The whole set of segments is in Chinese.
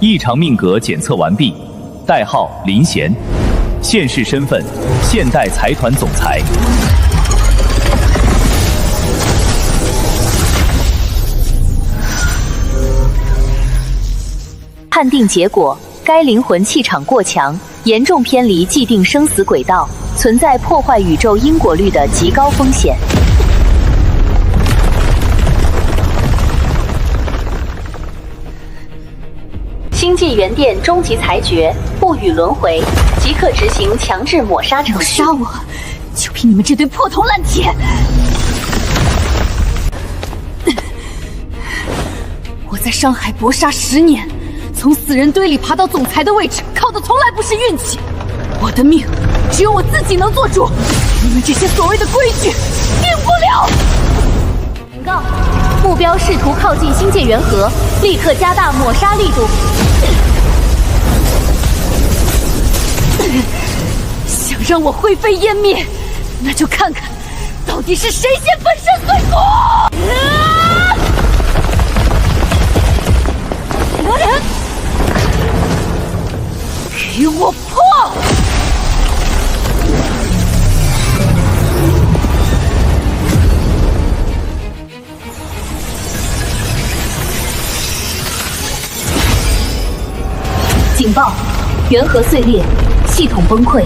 异常命格检测完毕，代号林贤，现世身份现代财团总裁。判定结果，该灵魂气场过强，严重偏离既定生死轨道，存在破坏宇宙因果律的极高风险。星际元殿终极裁决，不予轮回，即刻执行强制抹杀程序。杀我，就凭你们这堆破铜烂铁！我在上海搏杀10年，从死人堆里爬到总裁的位置，靠的从来不是运气。我的命，只有我自己能做主，你们这些所谓的规矩，定不了。警告：目标试图靠近星界元核，立刻加大抹杀力度。想让我灰飞烟灭，那就看看到底是谁先粉身碎骨！给我破！警报：元核碎裂，系统崩溃，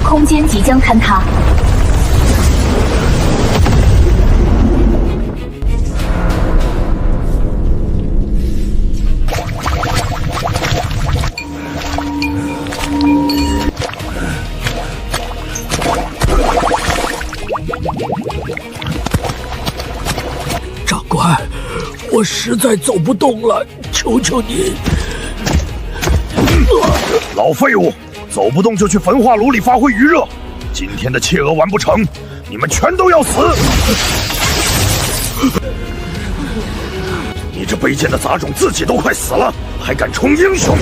空间即将坍塌。长官，我实在走不动了，求求你！老废物，走不动就去焚化炉里发挥余热。今天的窃额完不成，你们全都要死！你这卑贱的杂种，自己都快死了，还敢充英雄！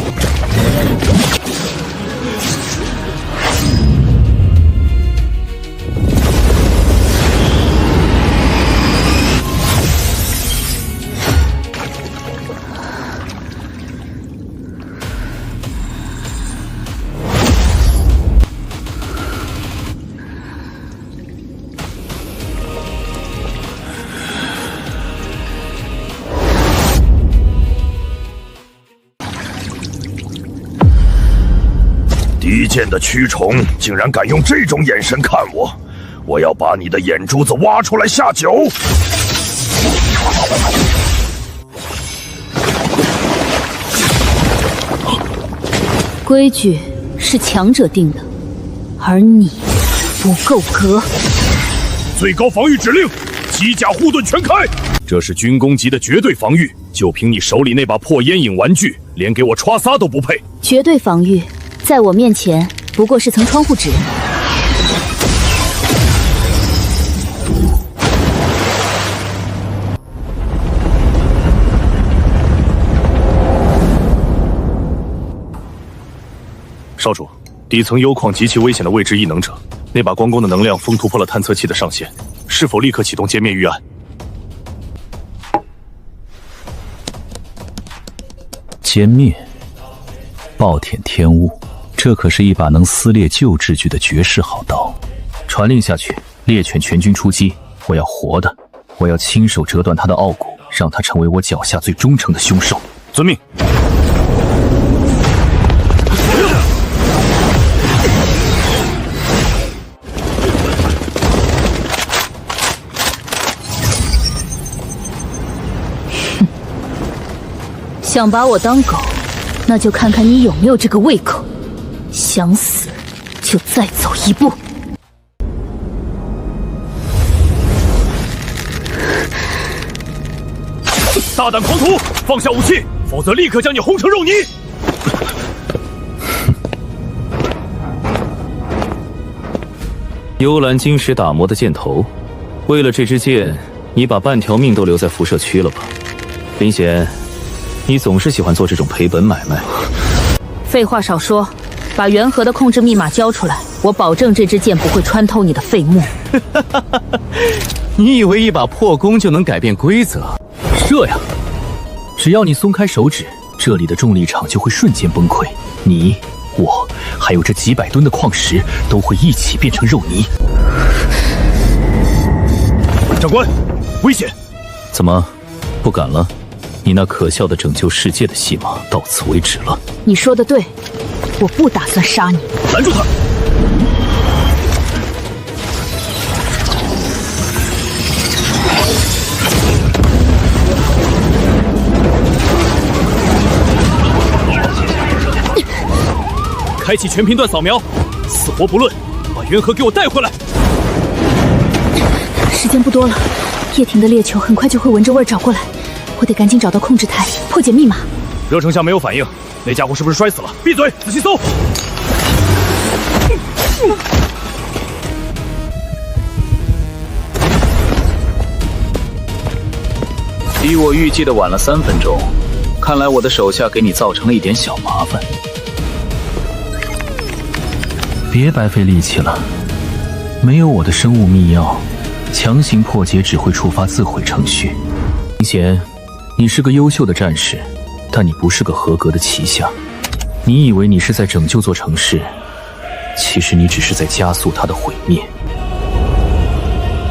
低贱的蛆虫竟然敢用这种眼神看我，我要把你的眼珠子挖出来下酒！规矩是强者定的，而你不够格。最高防御指令，机甲护盾全开！这是军工级的绝对防御，就凭你手里那把破烟影玩具，连给我歘撒都不配。绝对防御，在我面前不过是层窗户纸。少主，底层铀矿极其危险的未知异能者，那把光弓的能量风突破了探测器的上限，是否立刻启动歼灭预案？歼灭，暴殄天物，这可是一把能撕裂旧秩序的绝世好刀。传令下去，猎犬全军出击！我要活的，我要亲手折断他的傲骨，让他成为我脚下最忠诚的凶手。遵命。想把我当狗，那就看看你有没有这个胃口。想死，就再走一步。大胆狂徒，放下武器，否则立刻将你轰成肉泥！幽兰晶石打磨的箭头，为了这支箭，你把半条命都留在辐射区了吧？林贤，你总是喜欢做这种赔本买卖。废话少说，把元核的控制密码交出来，我保证这支箭不会穿透你的肺沫。你以为一把破弓就能改变规则？射呀！只要你松开手指，这里的重力场就会瞬间崩溃，你、我还有这几百吨的矿石都会一起变成肉泥。长官，危险！怎么，不敢了？你那可笑的拯救世界的戏码到此为止了。你说的对，我不打算杀你。拦住他！开启全频段扫描，死活不论，把元核给我带回来。时间不多了，叶婷的猎球很快就会闻着味儿找过来，我得赶紧找到控制台，破解密码。热成像没有反应，那家伙是不是摔死了？闭嘴，仔细搜。比我预计的晚了3分钟，看来我的手下给你造成了一点小麻烦。别白费力气了，没有我的生物密钥，强行破解只会触发自毁程序。明显，你是个优秀的战士，但你不是个合格的骑象。你以为你是在拯救座城市，其实你只是在加速它的毁灭。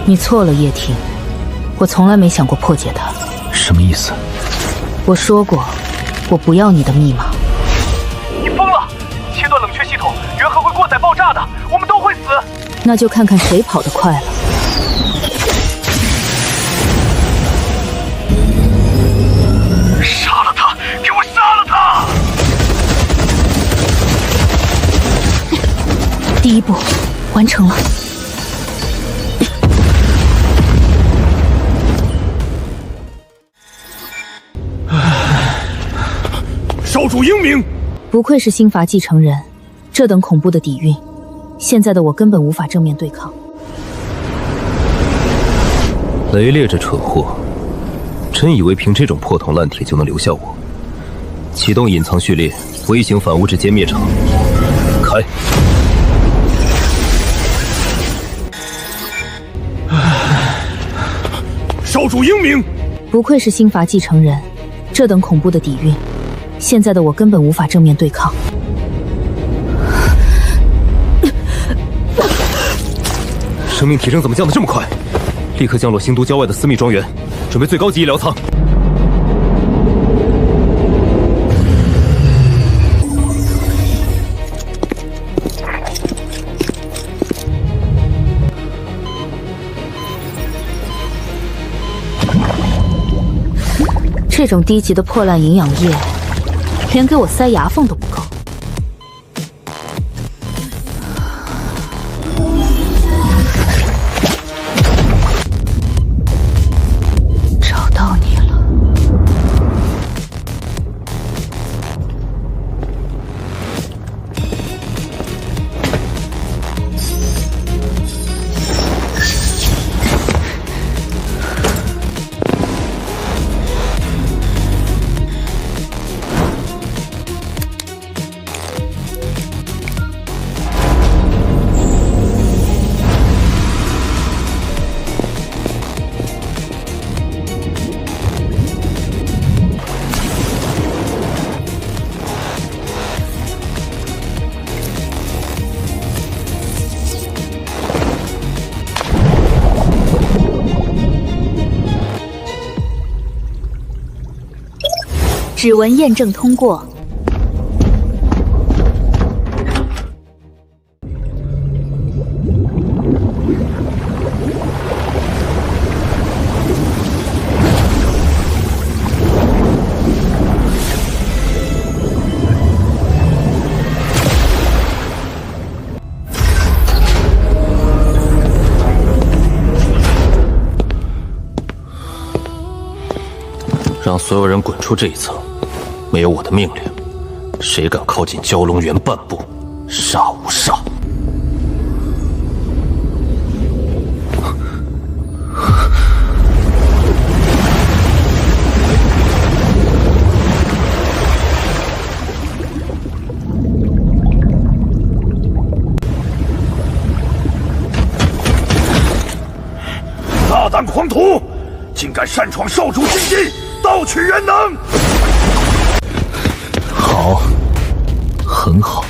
你错了，叶婷，我从来没想过破解它。什么意思？我说过，我不要你的密码。你疯了！切断冷却系统，元核会过载爆炸的，我们都会死。那就看看谁跑得快了。杀了他！给我杀了他！第一步完成了。少主英明！不愧是新阀继承人，这等恐怖的底蕴，现在的我根本无法正面对抗。雷烈这蠢货，真以为凭这种破铜烂铁就能留下我？启动隐藏序列，微型反物质歼灭场，开！少主英明！不愧是新阀继承人，这等恐怖的底蕴，现在的我根本无法正面对抗。生命体征怎么降得这么快？立刻降落新都郊外的私密庄园，准备最高级医疗舱。这种低级的破烂营养液，连给我塞牙缝都不够。找到你了。指纹验证通过。让所有人滚出这一层，没有我的命令，谁敢靠近蛟龙园半步，杀无杀！大胆狂徒，竟敢擅闯少主禁地，盗取元能！很好，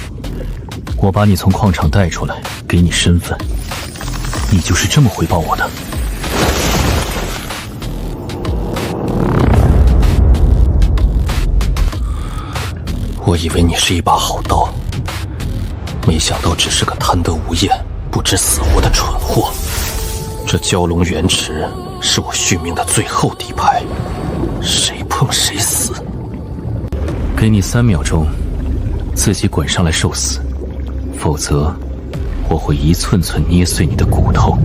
我把你从矿场带出来，给你身份，你就是这么回报我的。我以为你是一把好刀，没想到只是个贪得无厌、不知死活的蠢货。这蛟龙原池是我续命的最后底牌，谁碰谁死。给你3秒钟，自己滚上来受死，否则我会一寸寸捏碎你的骨头。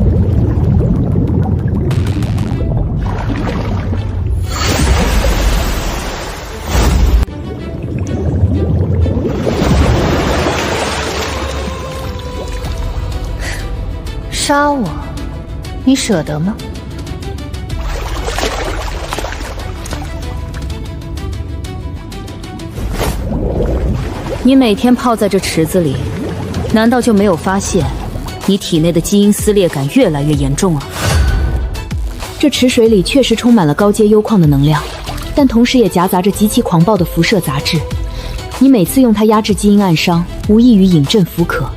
杀我，你舍得吗？你每天泡在这池子里，难道就没有发现你体内的基因撕裂感越来越严重了？这池水里确实充满了高阶铀矿的能量，但同时也夹杂着极其狂暴的辐射杂质。你每次用它压制基因暗伤，无异于饮鸩止渴。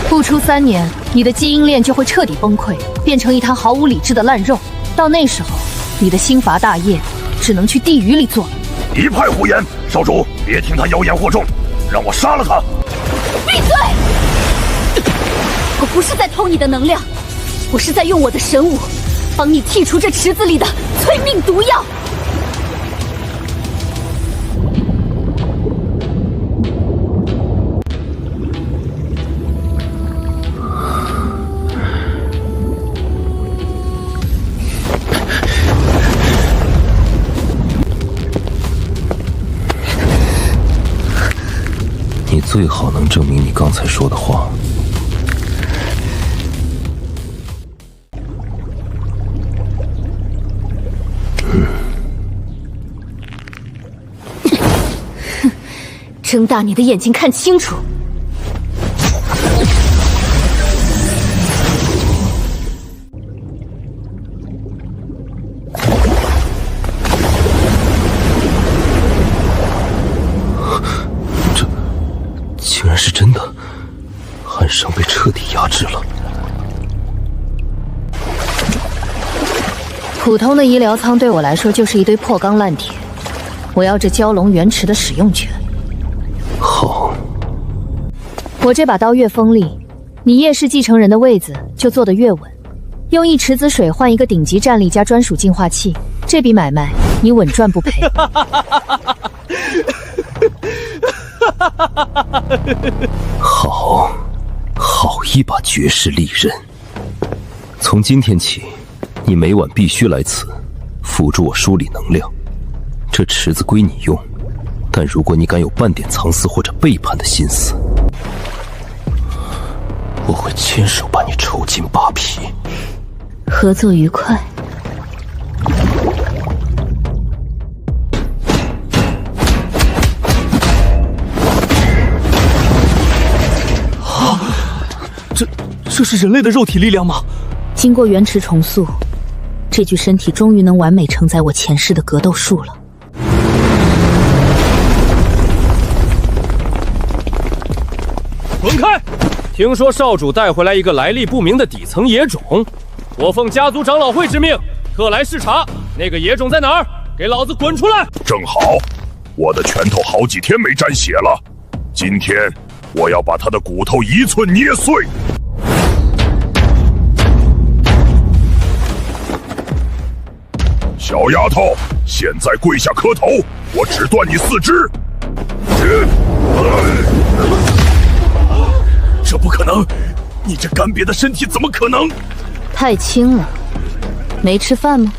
不出3年，你的基因链就会彻底崩溃，变成一滩毫无理智的烂肉。到那时候，你的心伐大业只能去地狱里做。一派胡言！少主，别听他妖言惑众，让我杀了他！闭嘴！我不是在偷你的能量，我是在用我的神武，帮你剔除这池子里的催命毒药。你最好能证明你刚才说的话。睁大你的眼睛看清楚！竟然是真的，暗伤被彻底压制了。普通的医疗舱对我来说就是一堆破钢烂铁，我要这蛟龙原池的使用权。好，我这把刀越锋利，你叶氏继承人的位子就坐得越稳。用1池子水换一个顶级战力加专属净化器，这笔买卖你稳赚不赔。好，好一把绝世利刃！从今天起，你每晚必须来此，辅助我梳理能量。这池子归你用，但如果你敢有半点藏私或者背叛的心思，我会亲手把你抽筋扒皮。合作愉快。这是人类的肉体力量吗？经过原池重塑，这具身体终于能完美承载我前世的格斗术了。滚开！听说少主带回来一个来历不明的底层野种，我奉家族长老会之命，特来视察。那个野种在哪儿？给老子滚出来！正好，我的拳头好几天没沾血了，今天我要把他的骨头一寸捏碎。小丫头，现在跪下磕头，我只断你4肢。这不可能！你这干瘪的身体怎么可能？太轻了，没吃饭吗？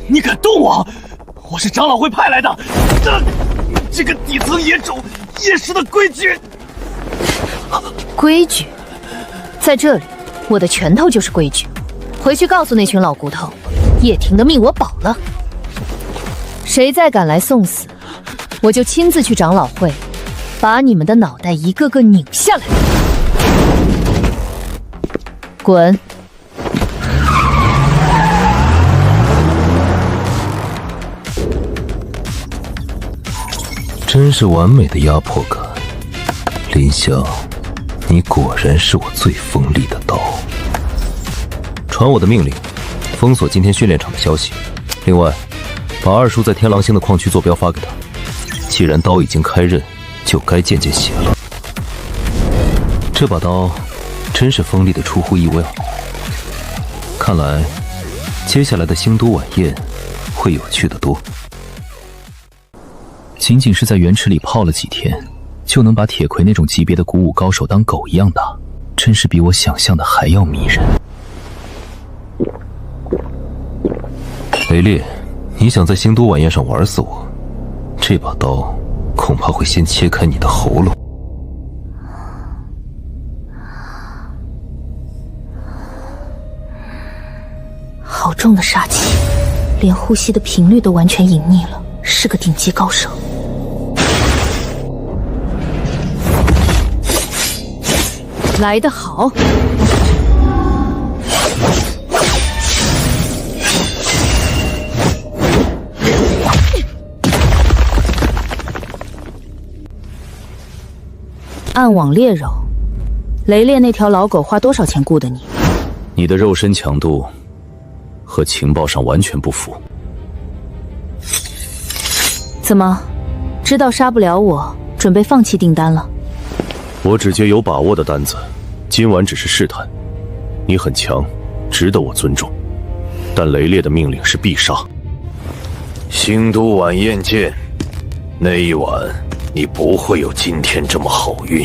你敢动我？我是长老会派来的，这个底层野种，叶氏的规矩。规矩？在这里，我的拳头就是规矩。回去告诉那群老骨头，叶婷的命我保了。谁再敢来送死，我就亲自去长老会，把你们的脑袋一个个拧下来。滚！真是完美的压迫感，林香，你果然是我最锋利的刀。传我的命令，封锁今天训练场的消息。另外，把二叔在天狼星的矿区坐标发给他。既然刀已经开刃，就该见见血了。这把刀真是锋利的出乎意料。看来，接下来的星都晚宴会有趣的多。仅仅是在原池里泡了几天，就能把铁魁那种级别的古武高手当狗一样打，真是比我想象的还要迷人。雷烈，你想在星都晚宴上玩死我？这把刀恐怕会先切开你的喉咙。好重的杀气，连呼吸的频率都完全隐匿了，是个顶级高手。来得好！暗网猎肉，雷烈那条老狗花多少钱雇的你？你的肉身强度和情报上完全不符。怎么，知道杀不了我，准备放弃订单了？我只接有把握的单子，今晚只是试探。你很强，值得我尊重，但雷烈的命令是必杀。星都晚宴见，那一晚你不会有今天这么好运。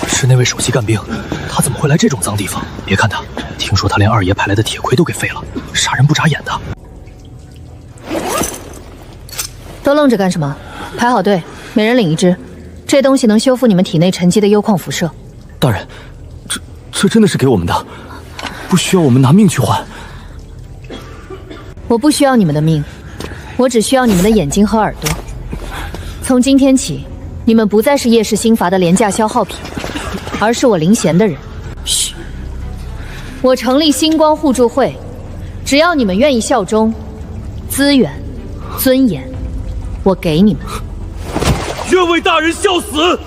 是那位首席干兵，他怎么会来这种脏地方？别看他，听说他连二爷派来的铁魁都给废了，杀人不眨眼的。都愣着干什么？排好队，每人领一支。这东西能修复你们体内沉积的幽矿辐射。大人，这真的是给我们的，不需要我们拿命去换。我不需要你们的命，我只需要你们的眼睛和耳朵。从今天起，你们不再是叶氏新阀的廉价消耗品，而是我林贤的人。嘘，我成立星光互助会，只要你们愿意效忠，资源、尊严，我给你们。愿为大人效死！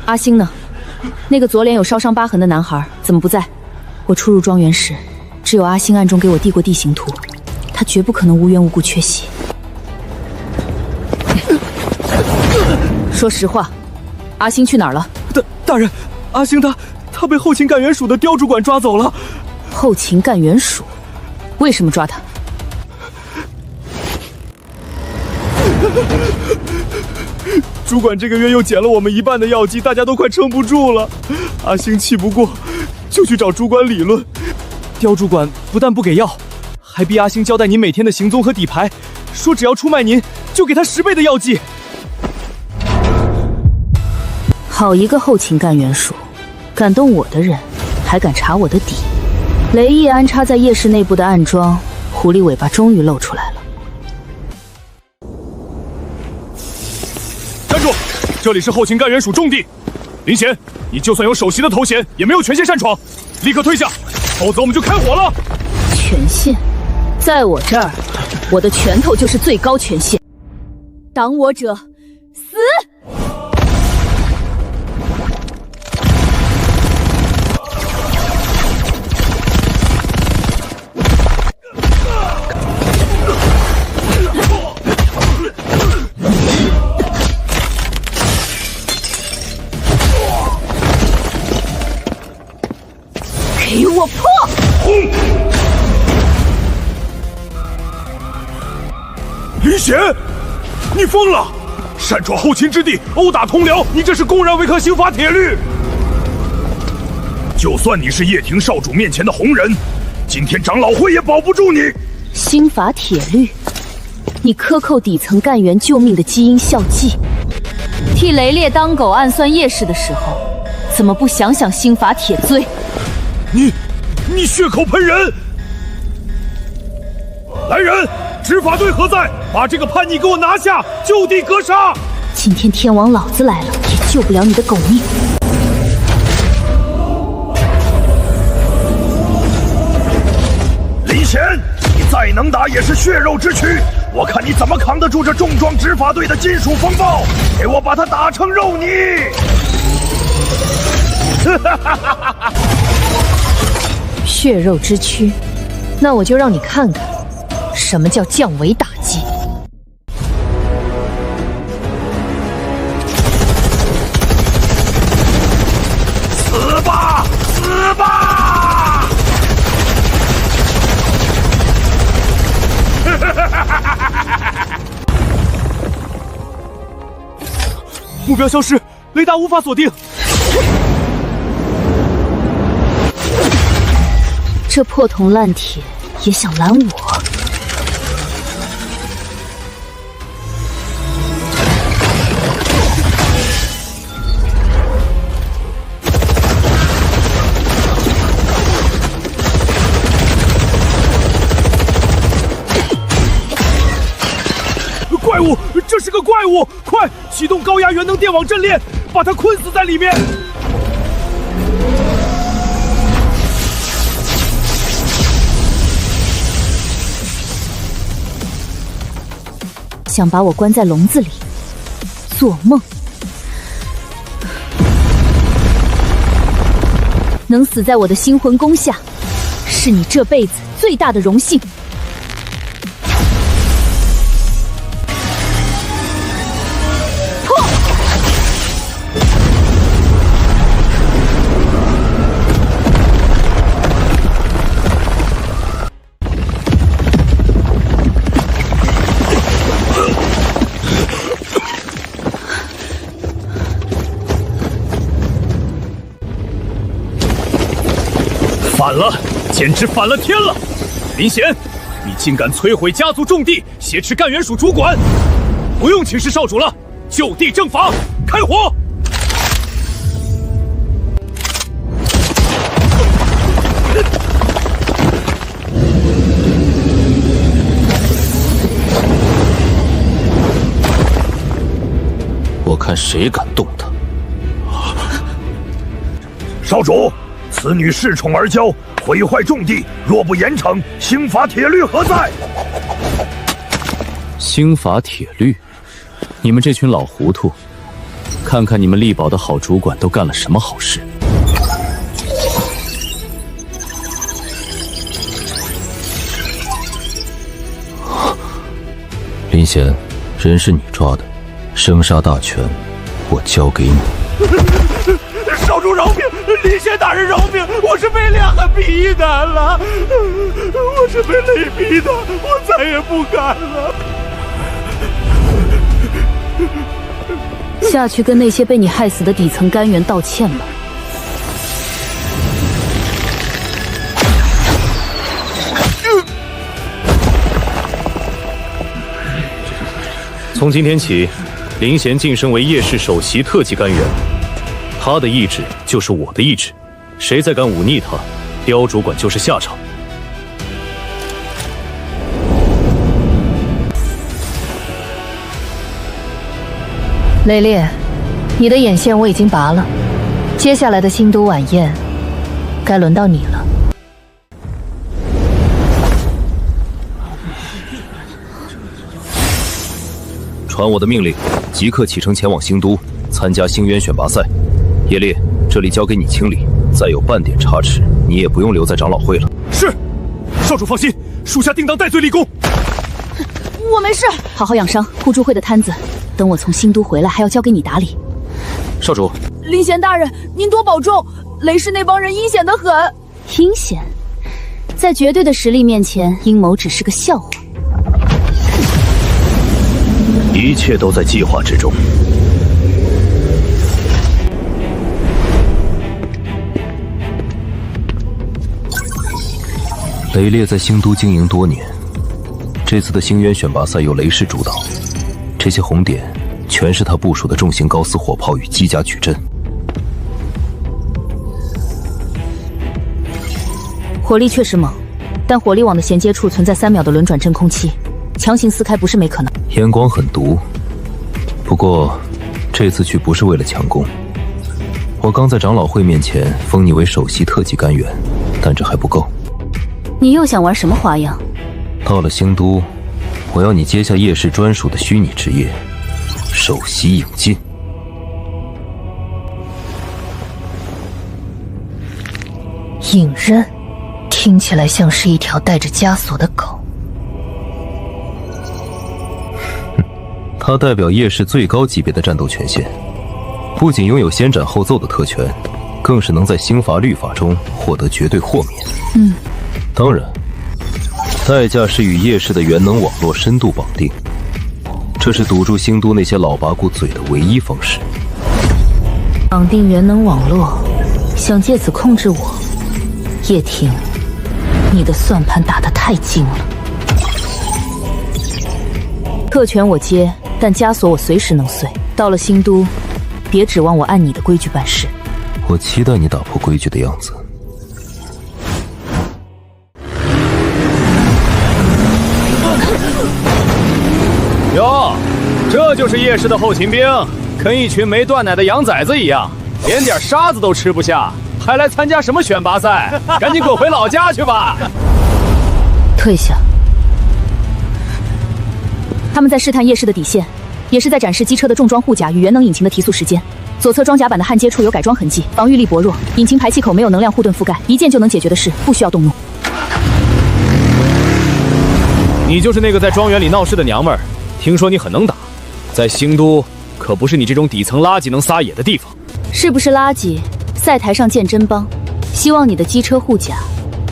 阿星呢？那个左脸有烧伤疤痕的男孩怎么不在？我初入庄园时，只有阿星暗中给我递过地形图，他绝不可能无缘无故缺席。说实话，阿星去哪儿了？大人，阿星他被后勤干员署的刁主管抓走了。后勤干员署？为什么抓他？主管这个月又减了我们一半的药剂，大家都快撑不住了。阿星气不过，就去找主管理论。刁主管不但不给药，还逼阿星交代您每天的行踪和底牌，说只要出卖您，就给他10倍的药剂。好一个后勤干员署，敢动我的人，还敢查我的底。雷毅安插在叶氏内部的暗桩，狐狸尾巴终于露出来了。站住！这里是后勤干员署重地，林贤，你就算有首席的头衔，也没有权限擅闯，立刻退下，否则我们就开火了。权限，在我这儿，我的拳头就是最高权限。挡我者，死！给我破！林贤，你疯了！擅闯后勤之地，殴打同僚，你这是公然违抗刑法铁律。就算你是叶庭少主面前的红人，今天长老会也保不住你。心法铁律，你克扣底层干员救命的基因效绩，替雷烈当狗暗算叶氏的时候，怎么不想想心法铁罪？你血口喷人！来人，执法队何在？把这个叛逆给我拿下，就地格杀！今天天王老子来了，也救不了你的狗命。林贤，你再能打也是血肉之躯，我看你怎么扛得住这重装执法队的金属风暴！给我把他打成肉泥！血肉之躯，那我就让你看看，什么叫降维打击。死吧，死吧！目标消失，雷达无法锁定。这破铜烂铁也想拦我？怪物，这是个怪物！快启动高压元能电网阵链，把它困死在里面！想把我关在笼子里，做梦！能死在我的星魂弓下，是你这辈子最大的荣幸。反了，简直反了天了！林贤，你竟敢摧毁家族重地，挟持干员署主管！不用请示少主了，就地正法，开火！我看谁敢动他！少主，此女恃宠而骄，毁坏重地，若不严惩，刑法铁律何在？刑法铁律，你们这群老糊涂，看看你们力宝的好主管都干了什么好事。林贤，人是你抓的，生杀大权我交给你。少主饶命！林贤大人饶命！我是被两个逼的了，我是被雷逼的，我再也不敢了。下去跟那些被你害死的底层干员道歉吧。从今天起，林贤晋升为叶氏首席特级干员，他的意志就是我的意志，谁再敢忤逆他，刁主管就是下场。雷烈，你的眼线我已经拔了，接下来的新都晚宴，该轮到你了。传我的命令，即刻启程前往星都参加星渊选拔赛。叶烈，这里交给你清理，再有半点差池，你也不用留在长老会了。是，少主放心，属下定当戴罪立功。我没事，好好养伤。互助会的摊子，等我从新都回来，还要交给你打理。少主，林贤大人，您多保重。雷氏那帮人阴险得很。阴险，在绝对的实力面前，阴谋只是个笑话。一切都在计划之中。雷烈在星都经营多年，这次的星渊选拔赛由雷氏主导，这些红点全是他部署的重型高斯火炮与机甲矩阵。火力确实猛，但火力网的衔接处存在3秒的轮转真空期，强行撕开不是没可能。眼光很毒，不过这次去不是为了强攻。我刚在长老会面前封你为首席特级干员，但这还不够。你又想玩什么花样？到了星都，我要你接下叶氏专属的虚拟职业——首席影禁。影刃，听起来像是一条带着枷锁的狗。它代表叶氏最高级别的战斗权限，不仅拥有先斩后奏的特权，更是能在刑罚律法中获得绝对豁免。当然，代价是与叶氏的元能网络深度绑定，这是堵住星都那些老八股嘴的唯一方式。绑定元能网络，想借此控制我？叶婷，你的算盘打得太精了。特权我接，但枷锁我随时能碎。到了星都，别指望我按你的规矩办事。我期待你打破规矩的样子。哟，这就是叶氏的后勤兵，跟一群没断奶的羊崽子一样，连点沙子都吃不下，还来参加什么选拔赛？赶紧滚回老家去吧！退下。他们在试探叶氏的底线，也是在展示机车的重装护甲与元能引擎的提速时间。左侧装甲板的焊接处有改装痕迹，防御力薄弱，引擎排气口没有能量护盾覆盖，一键就能解决的事，不需要动怒。你就是那个在庄园里闹事的娘们儿，听说你很能打，在星都可不是你这种底层垃圾能撒野的地方。是不是垃圾？赛台上见真邦。希望你的机车护甲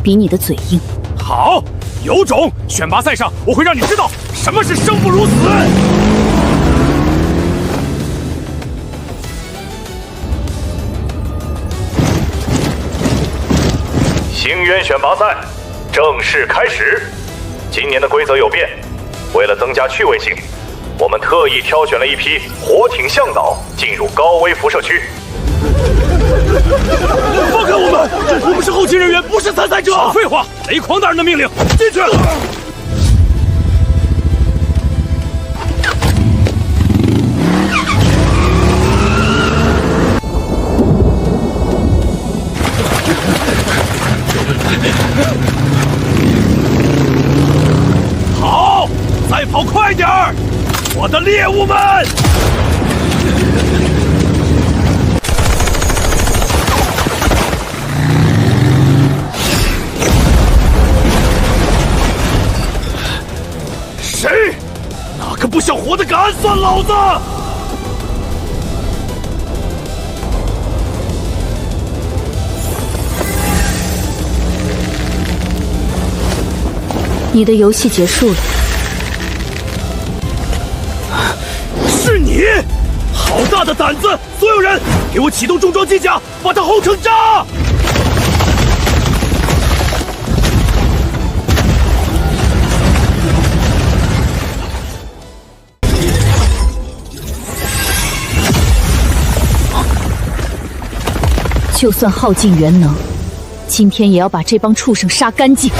比你的嘴硬。好，有种！选拔赛上我会让你知道什么是生不如死。星渊选拔赛正式开始。今年的规则有变，为了增加趣味性，我们特意挑选了一批火艇向导进入高危辐射区。放开我们！我们是后勤人员，不是参赛者。少废话！雷狂大人的命令，进去！好，再跑快点儿，我的猎物们！谁？哪个不想活的敢暗算老子？你的游戏结束了。是你！好大的胆子！所有人，给我启动重装机甲，把它轰成渣！就算耗尽元能，今天也要把这帮畜生杀干净。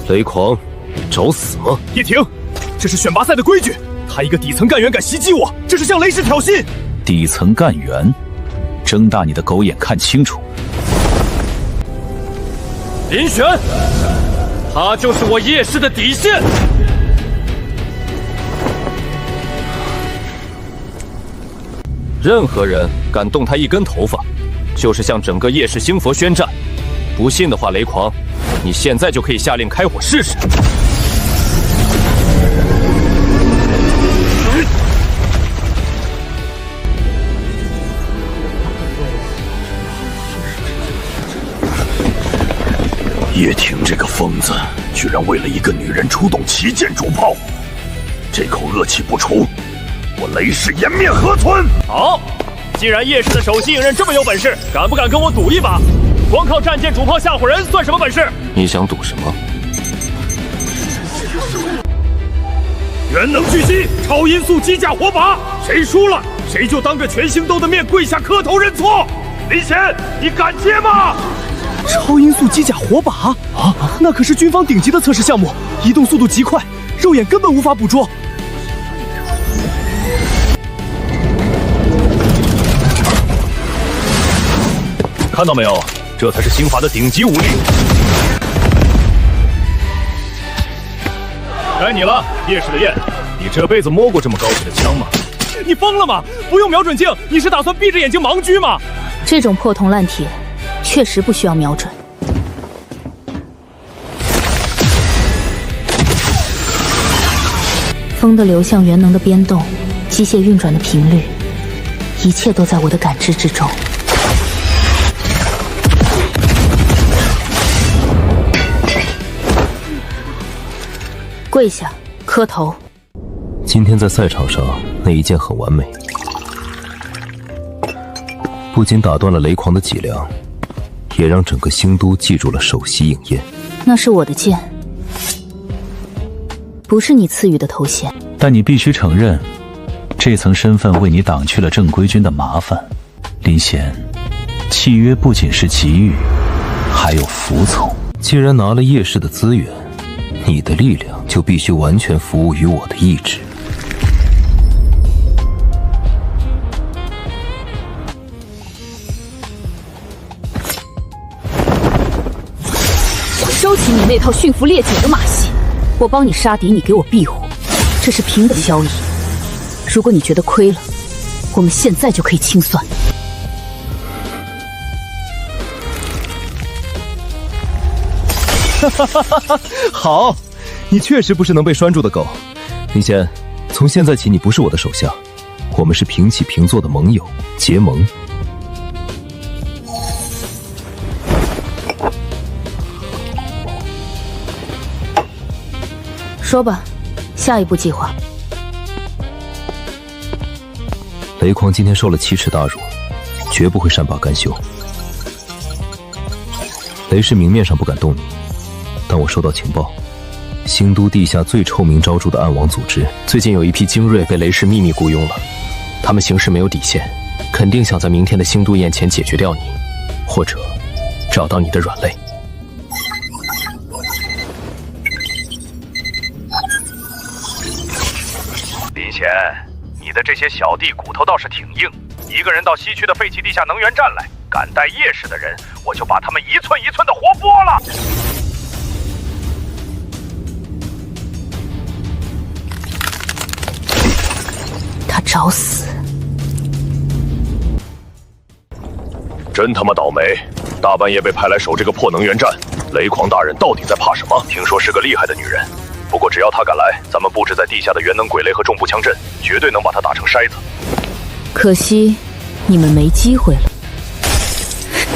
雷狂，你找死吗？叶婷，这是选拔赛的规矩，他一个底层干员敢袭击我，这是向雷氏挑衅。底层干员，睁大你的狗眼看清楚！林玄，他就是我叶氏的底线。任何人敢动他一根头发，就是向整个叶氏星佛宣战。不信的话，雷狂，你现在就可以下令开火试试。叶挺这个疯子，居然为了一个女人出动旗舰主炮，这口恶气不除，我雷氏颜面何存？好，既然叶氏的首席影刃这么有本事，敢不敢跟我赌一把？光靠战舰主炮吓唬人算什么本事？你想赌什么？元能巨击，超音速机甲火把，谁输了，谁就当着全星斗的面跪下磕头认错。林贤，你敢接吗？超音速机甲火把啊，那可是军方顶级的测试项目，移动速度极快，肉眼根本无法捕捉。看到没有，这才是刑法的顶级武力。该你了，叶氏的燕，你这辈子摸过这么高级的枪吗？你疯了吗？不用瞄准镜，你是打算闭着眼睛盲狙吗？这种破铜烂铁，确实不需要瞄准。风的流向元能的编动，机械运转的频率，一切都在我的感知之中。跪下，磕头。今天在赛场上那一剑很完美，不仅打断了雷狂的脊梁，也让整个星都记住了首席影焰。那是我的剑，不是你赐予的头衔。但你必须承认，这层身份为你挡去了正规军的麻烦。林贤，契约不仅是给予，还有服从。既然拿了叶氏的资源，你的力量就必须完全服务于我的意志。收起你那套驯服猎犬的马戏，我帮你杀敌，你给我庇护，这是平等交易。如果你觉得亏了，我们现在就可以清算。好，你确实不是能被拴住的狗。林贤，从现在起你不是我的手下，我们是平起平坐的盟友，结盟。说吧，下一步计划。雷狂今天受了奇耻大辱，绝不会善罢甘休。雷氏明面上不敢动你，但我收到情报，星都地下最臭名昭著的暗网组织，最近有一批精锐被雷氏秘密雇佣了。他们行事没有底线，肯定想在明天的星都宴前解决掉你，或者找到你的软肋。林贤，你的这些小弟骨头倒是挺硬，一个人到西区的废弃地下能源站来，敢带叶氏的人，我就把他们一寸一寸的活剥了。他找死！真他妈倒霉，大半夜被派来守这个破能源站。雷狂大人到底在怕什么？听说是个厉害的女人，不过只要她敢来，咱们布置在地下的元能鬼雷和重步枪阵，绝对能把她打成筛子。可惜，你们没机会了。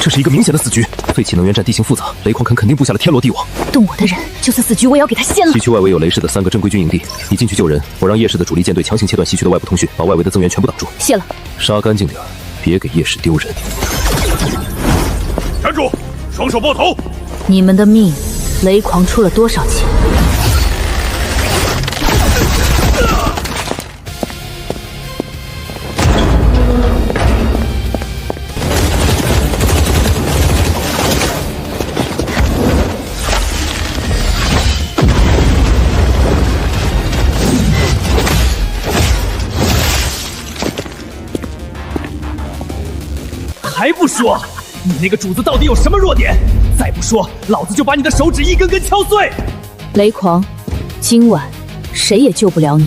这是一个明显的死局，废弃能源站地形复杂，雷狂肯定布下了天罗地网。动我的人，就算死局，我也要给他掀了。西区外围有雷氏的3个正规军营地，你进去救人，我让叶氏的主力舰队强行切断西区的外部通讯，把外围的增援全部挡住。谢了。杀干净点，别给叶氏丢人。站住，双手抱头。你们的命，雷狂出了多少钱？还不说，你那个主子到底有什么弱点？再不说，老子就把你的手指一根根敲碎！雷狂，今晚谁也救不了你。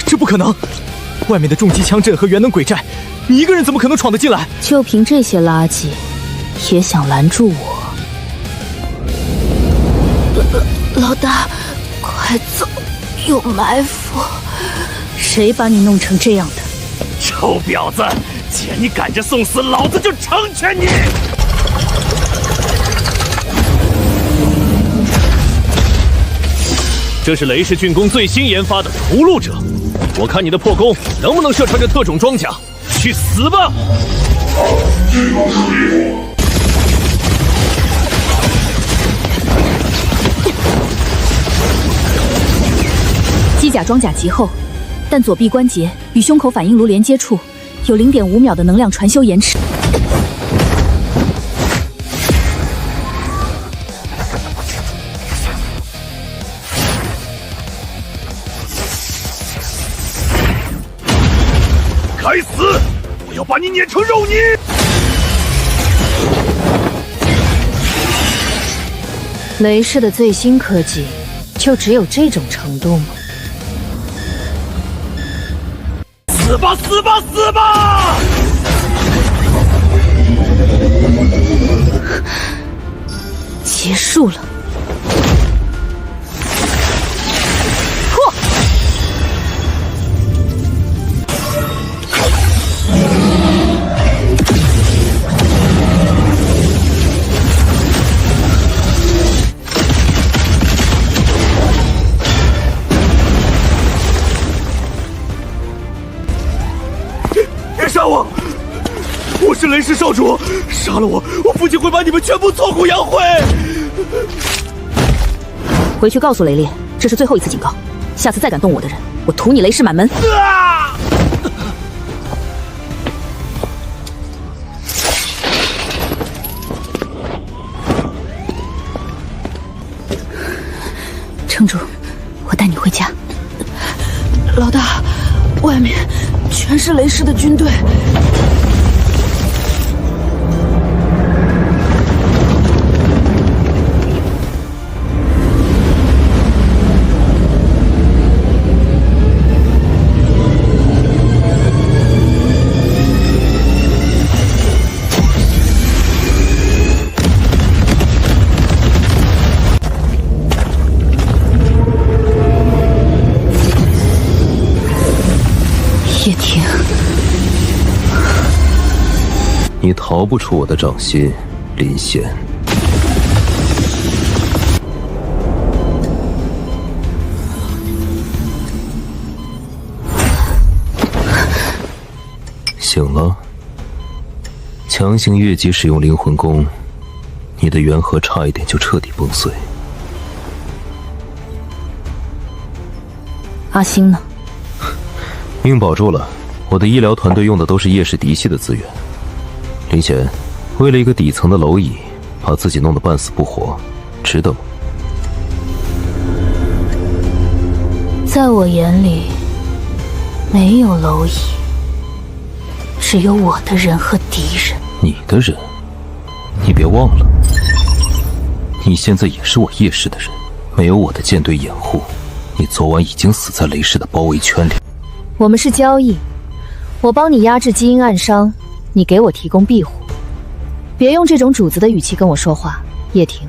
这不可能！外面的重机枪阵和元能鬼寨，你一个人怎么可能闯得进来？就凭这些垃圾，也想拦住我？老大，快快走，有埋伏！谁把你弄成这样的？臭婊子，既然你赶着送死，老子就成全你！这是雷氏郡公最新研发的屠戮者，我看你的破弓能不能射穿这特种装甲？去死吧！机甲装甲极厚，但左臂关节与胸口反应炉连接处有0.5秒的能量传修延迟。该死！我要把你碾成肉泥！雷氏的最新科技，就只有这种程度吗？死吧，死吧，死吧！结束了。杀我！我是雷氏少主，杀了我，我父亲会把你们全部挫骨扬灰。回去告诉雷烈，这是最后一次警告，下次再敢动我的人，我屠你雷氏满门！城主，我带你回家。老大，外面全是雷氏的军队。叶婷，你逃不出我的掌心，林贤。醒了？强行越级使用灵魂弓，你的元核差一点就彻底崩碎。阿星呢？命保住了，我的医疗团队用的都是叶氏嫡系的资源。林贤，为了一个底层的蝼蚁，把自己弄得半死不活，值得吗？在我眼里，没有蝼蚁，只有我的人和敌人。你的人？你别忘了，你现在也是我叶氏的人，没有我的舰队掩护，你昨晚已经死在雷氏的包围圈里。我们是交易，我帮你压制基因暗伤，你给我提供庇护。别用这种主子的语气跟我说话，叶婷。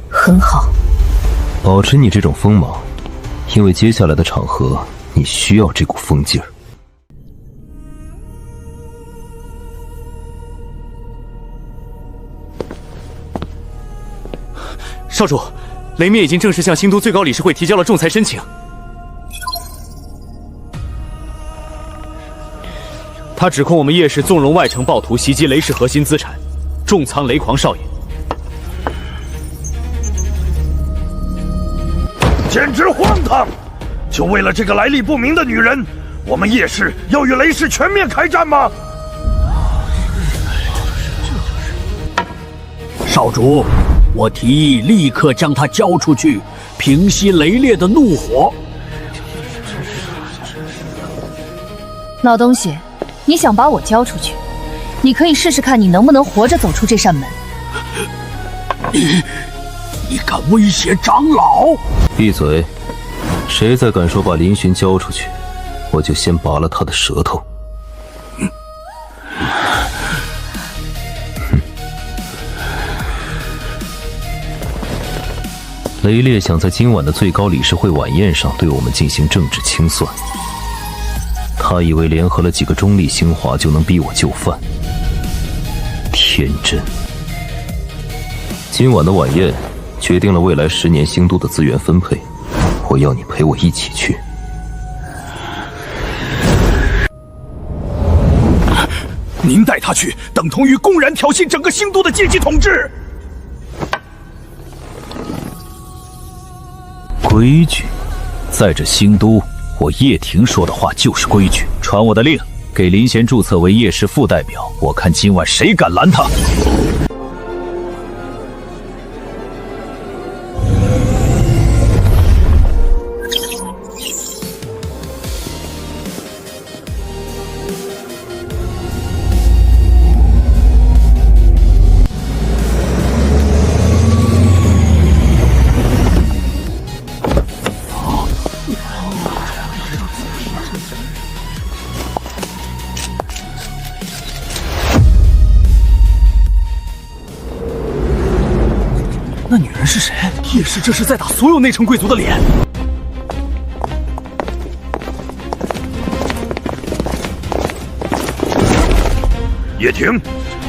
很好，保持你这种锋芒，因为接下来的场合你需要这股疯劲儿。少主，雷灭已经正式向新都最高理事会提交了仲裁申请。他指控我们叶氏纵容外城暴徒袭击雷氏核心资产，重仓雷狂少爷。简直荒唐！就为了这个来历不明的女人，我们叶氏要与雷氏全面开战吗？少主，我提议立刻将他交出去，平息雷烈的怒火。老东西，你想把我交出去？你可以试试看，你能不能活着走出这扇门。你敢威胁长老？闭嘴！谁再敢说把林寻交出去，我就先拔了他的舌头。雷烈想在今晚的最高理事会晚宴上对我们进行政治清算，他以为联合了几个中立星华就能逼我就范，天真。今晚的晚宴决定了未来10年星都的资源分配，我要你陪我一起去。您带他去，等同于公然挑衅整个星都的阶级统治。规矩，在这星都，我叶庭说的话就是规矩。传我的令，给林贤注册为叶氏副代表。我看今晚谁敢拦他！那女人是谁？叶氏这是在打所有内城贵族的脸。叶庭，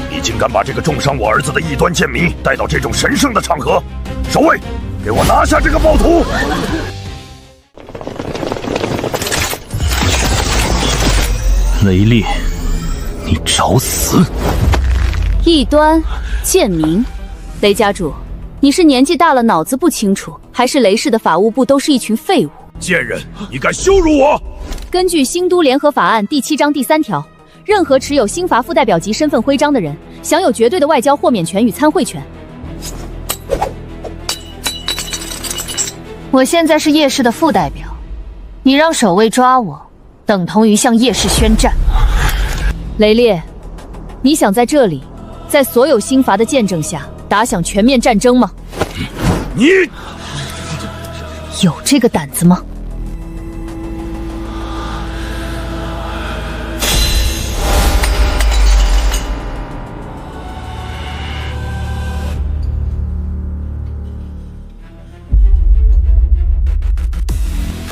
你竟敢把这个重伤我儿子的异端贱民带到这种神圣的场合！守卫，给我拿下这个暴徒！雷烈，你找死！异端贱民，雷家主，你是年纪大了脑子不清楚，还是雷氏的法务部都是一群废物？贱人，你敢羞辱我！根据新都联合法案第7章第3条，任何持有新法副代表级身份徽章的人，享有绝对的外交豁免权与参会权。我现在是叶氏的副代表，你让守卫抓我，等同于向叶氏宣战。雷烈，你想在这里，在所有新法的见证下，打响全面战争吗？你有这个胆子吗？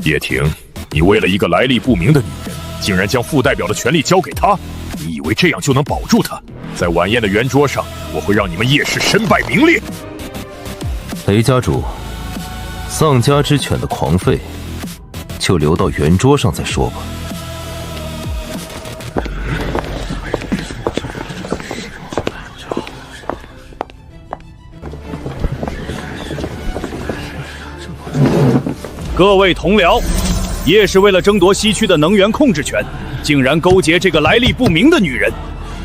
叶庭，你为了一个来历不明的女人，竟然将副代表的权力交给她，你以为这样就能保住她？在晚宴的圆桌上，我会让你们叶氏身败名裂。雷家主，丧家之犬的狂吠，就留到圆桌上再说吧。各位同僚，叶氏为了争夺西区的能源控制权，竟然勾结这个来历不明的女人。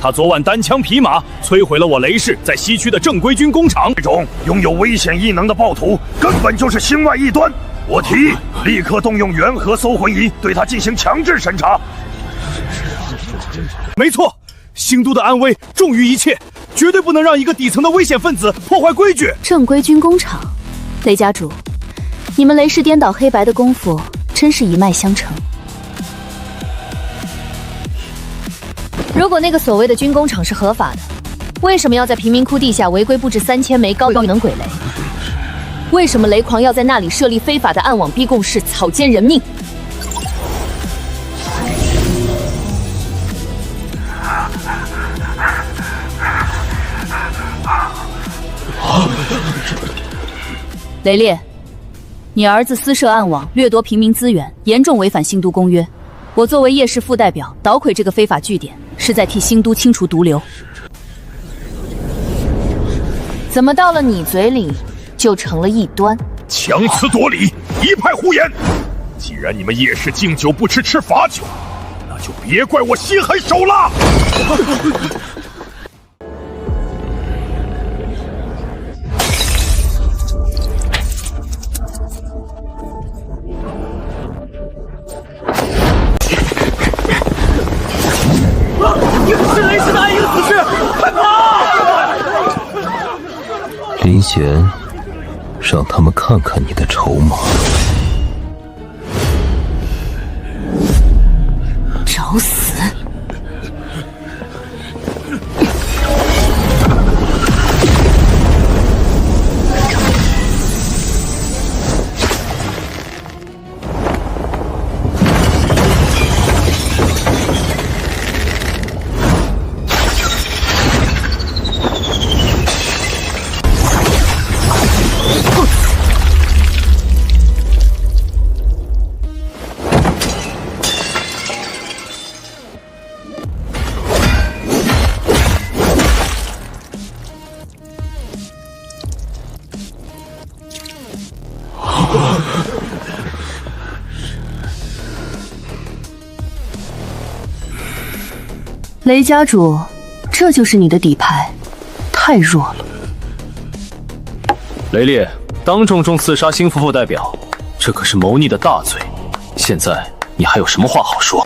她昨晚单枪匹马摧毁了我雷氏在西区的正规军工厂。这种拥有危险异能的暴徒，根本就是星外异端。我提议立刻动用元核搜魂仪，对他进行强制审查。没错，星都的安危重于一切，绝对不能让一个底层的危险分子破坏规矩。正规军工厂，雷家主，你们雷氏颠倒黑白的功夫真是一脉相承。如果那个所谓的军工厂是合法的，为什么要在贫民窟地下违规布置3000枚高异能鬼雷？为什么雷狂要在那里设立非法的暗网逼供室，草菅人命？雷烈，你儿子私设暗网，掠夺平民资源，严重违反新都公约。我作为叶氏副代表，捣毁这个非法据点，是在替新都清除毒瘤。怎么到了你嘴里就成了异端？强词夺理，一派胡言！既然你们叶氏敬酒不吃吃罚酒，那就别怪我心狠手辣！是雷氏的暗影死士，快跑！林贤，让他们看看你的筹码。找死！雷家主，这就是你的底牌，太弱了。雷烈当众刺杀新夫妇代表，这可是谋逆的大罪。现在你还有什么话好说？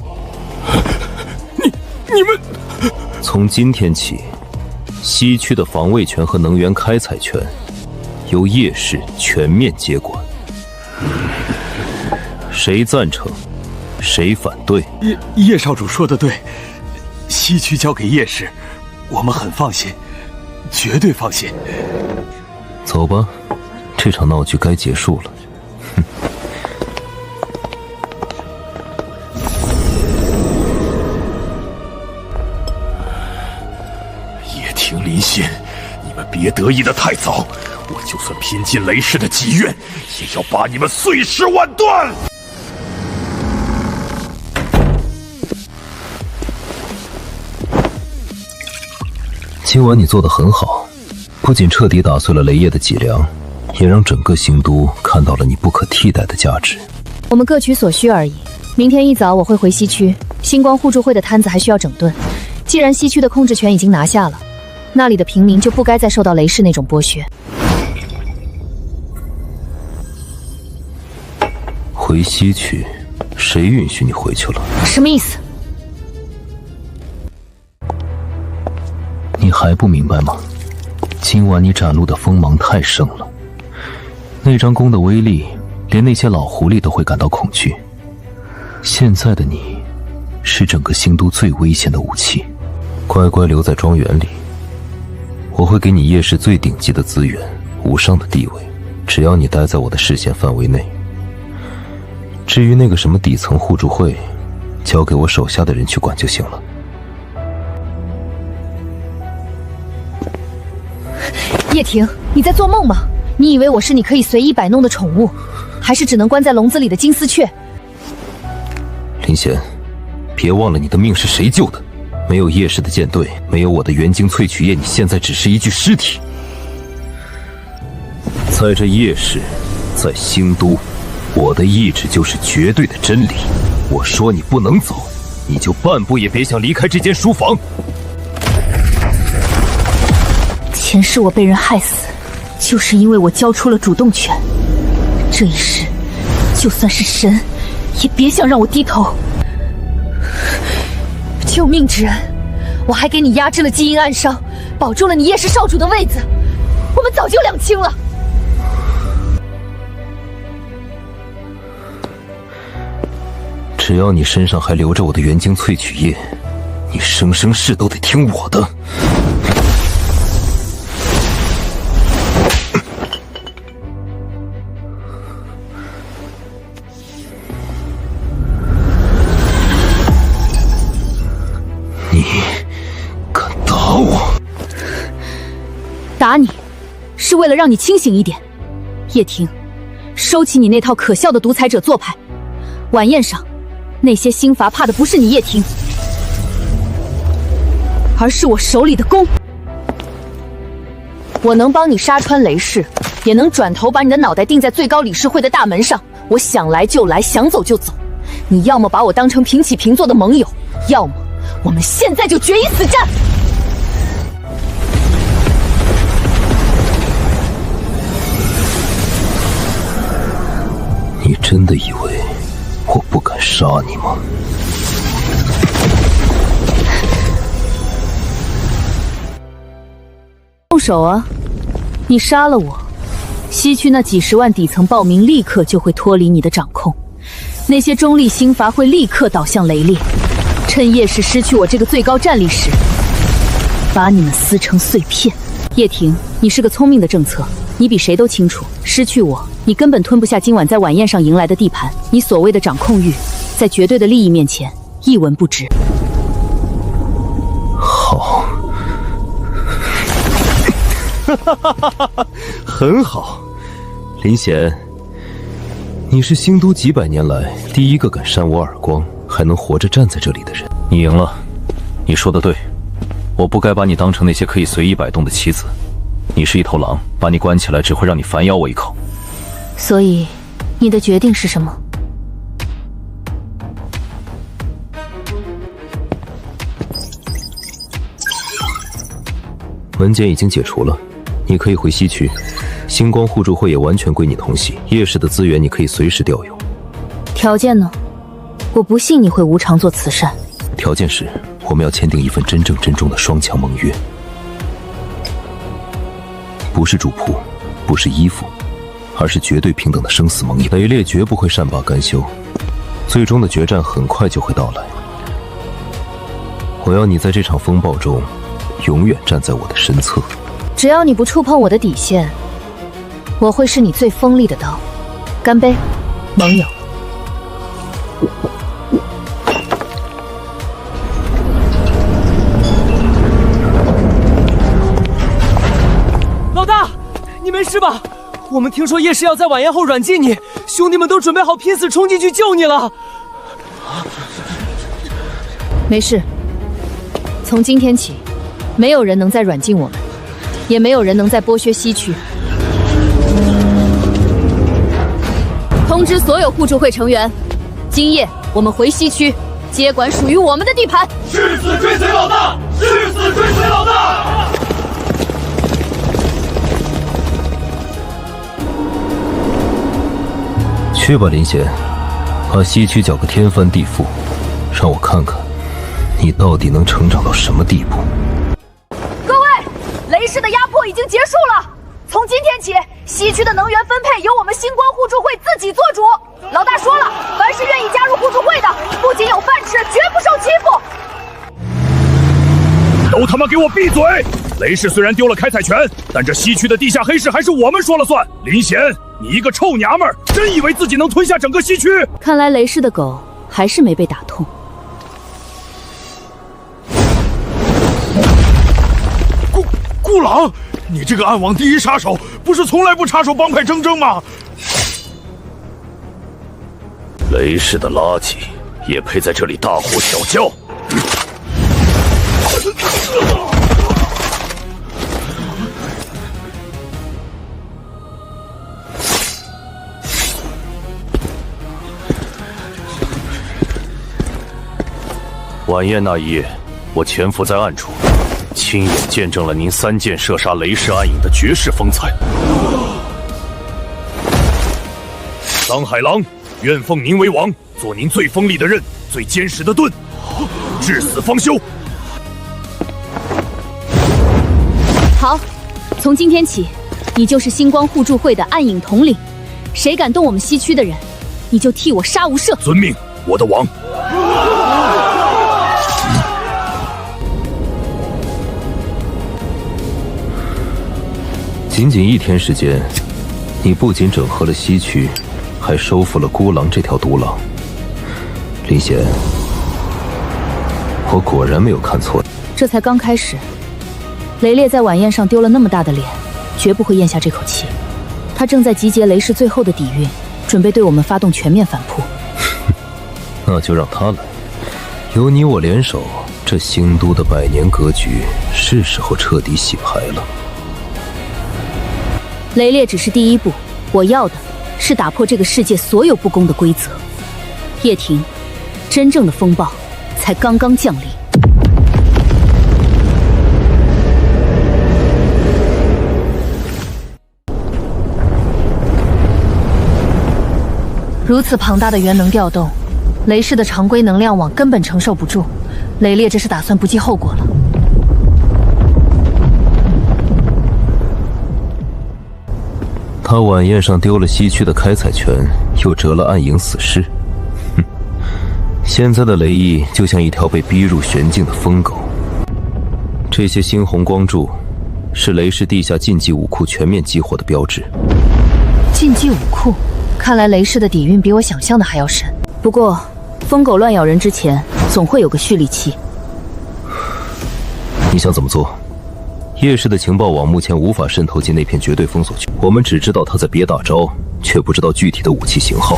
你们，从今天起，西区的防卫权和能源开采权由叶氏全面接管。谁赞成，谁反对？叶少主说的对，西区交给叶氏，我们很放心，绝对放心。走吧，这场闹剧该结束了。哼。叶庭、林仙，你们别得意的太早，我就算拼尽雷氏的己愿，也要把你们碎尸万段！今晚你做得很好，不仅彻底打碎了雷业的脊梁，也让整个新都看到了你不可替代的价值。我们各取所需而已。明天一早我会回西区，星光互助会的摊子还需要整顿。既然西区的控制权已经拿下了，那里的平民就不该再受到雷氏那种剥削。回西区？谁允许你回去了？什么意思？你还不明白吗？今晚你展露的锋芒太盛了，那张弓的威力，连那些老狐狸都会感到恐惧。现在的你，是整个星都最危险的武器。乖乖留在庄园里，我会给你叶氏最顶级的资源，无上的地位，只要你待在我的视线范围内。至于那个什么底层互助会，交给我手下的人去管就行了。叶庭，你在做梦吗？你以为我是你可以随意摆弄的宠物，还是只能关在笼子里的金丝雀？林贤，别忘了你的命是谁救的？没有叶氏的舰队，没有我的元晶萃取液，你现在只是一具尸体。在这叶氏，在星都，我的意志就是绝对的真理。我说你不能走，你就半步也别想离开这间书房。前世我被人害死，就是因为我交出了主动权。这一世，就算是神，也别想让我低头。救命之恩，我还给你压制了基因暗伤，保住了你叶氏少主的位子，我们早就两清了。只要你身上还留着我的元晶萃取液，你生生世都得听我的。你敢打我？打你，是为了让你清醒一点。叶庭，收起你那套可笑的独裁者做派。晚宴上，那些心罚怕的不是你叶庭，而是我手里的弓。我能帮你杀穿雷氏，也能转头把你的脑袋钉在最高理事会的大门上。我想来就来，想走就走。你要么把我当成平起平坐的盟友，要么我们现在就决一死战。你真的以为我不敢杀你吗？动手啊！你杀了我，西区那几十万底层暴民立刻就会脱离你的掌控，那些中立心阀会立刻倒向雷烈，趁叶氏失去我这个最高战力时，把你们撕成碎片。叶庭，你是个聪明的政策，你比谁都清楚，失去我，你根本吞不下今晚在晚宴上迎来的地盘。你所谓的掌控欲，在绝对的利益面前，一文不值。好，很好，林贤，你是星都几百年来第一个敢扇我耳光，还能活着站在这里的人。你赢了，你说的对，我不该把你当成那些可以随意摆动的棋子。你是一头狼，把你关起来只会让你反咬我一口。所以，你的决定是什么？文件已经解除了，你可以回西区。星光互助会也完全归你统系，叶氏的资源你可以随时调用。条件呢？我不信你会无偿做慈善。条件是，我们要签订一份真正珍重的双强盟约，不是主仆，不是依附，而是绝对平等的生死盟约。雷烈绝不会善罢甘休，最终的决战很快就会到来。我要你在这场风暴中，永远站在我的身侧。只要你不触碰我的底线，我会是你最锋利的刀。干杯，盟友！老大，你没事吧？我们听说叶氏要在晚宴后软禁你，兄弟们都准备好拼死冲进去救你了。没事，从今天起，没有人能再软禁我们，也没有人能再剥削西区。通知所有互助会成员，今夜我们回西区，接管属于我们的地盘。誓死追随老大！誓死追随老大！去吧，林贤，把西区搅个天翻地覆，让我看看你到底能成长到什么地步。各位，雷氏的压迫已经结束了。从今天起，西区的能源分配由我们星光互助会自己做主。老大说了，凡是愿意加入互助会的，不仅有饭吃，绝不受欺负。都他妈给我闭嘴！雷氏虽然丢了开采权，但这西区的地下黑市还是我们说了算。林贤，你一个臭娘们儿，真以为自己能吞下整个西区？看来雷氏的狗还是没被打痛。顾朗，你这个暗网第一杀手，不是从来不插手帮派争吗？雷氏的垃圾也配在这里大呼小叫？晚宴那一夜，我潜伏在暗处，亲眼见证了您3箭射杀雷氏暗影的绝世风采。桑海狼，愿奉您为王，做您最锋利的刃，最坚实的盾，至死方休。好，从今天起，你就是星光互助会的暗影统领，谁敢动我们西区的人，你就替我杀无赦。遵命，我的王。仅仅1天时间，你不仅整合了西区，还收复了孤狼这条毒狼。林贤，我果然没有看错。这才刚开始，雷烈在晚宴上丢了那么大的脸，绝不会咽下这口气。他正在集结雷氏最后的底蕴，准备对我们发动全面反扑。那就让他来，有你我联手，这星都的100年格局是时候彻底洗牌了。雷烈只是第一步，我要的是打破这个世界所有不公的规则。叶婷，真正的风暴才刚刚降临。如此庞大的元能调动，雷氏的常规能量网根本承受不住。雷烈这是打算不计后果了。他晚宴上丢了西区的开采权，又折了暗影死士。哼，现在的雷毅就像一条被逼入玄境的疯狗。这些猩红光柱是雷氏地下禁忌武库全面激活的标志。禁忌武库，看来雷氏的底蕴比我想象的还要深。不过，疯狗乱咬人之前，总会有个蓄力期。你想怎么做？叶氏的情报网目前无法渗透进那片绝对封锁区，我们只知道他在憋大招，却不知道具体的武器型号。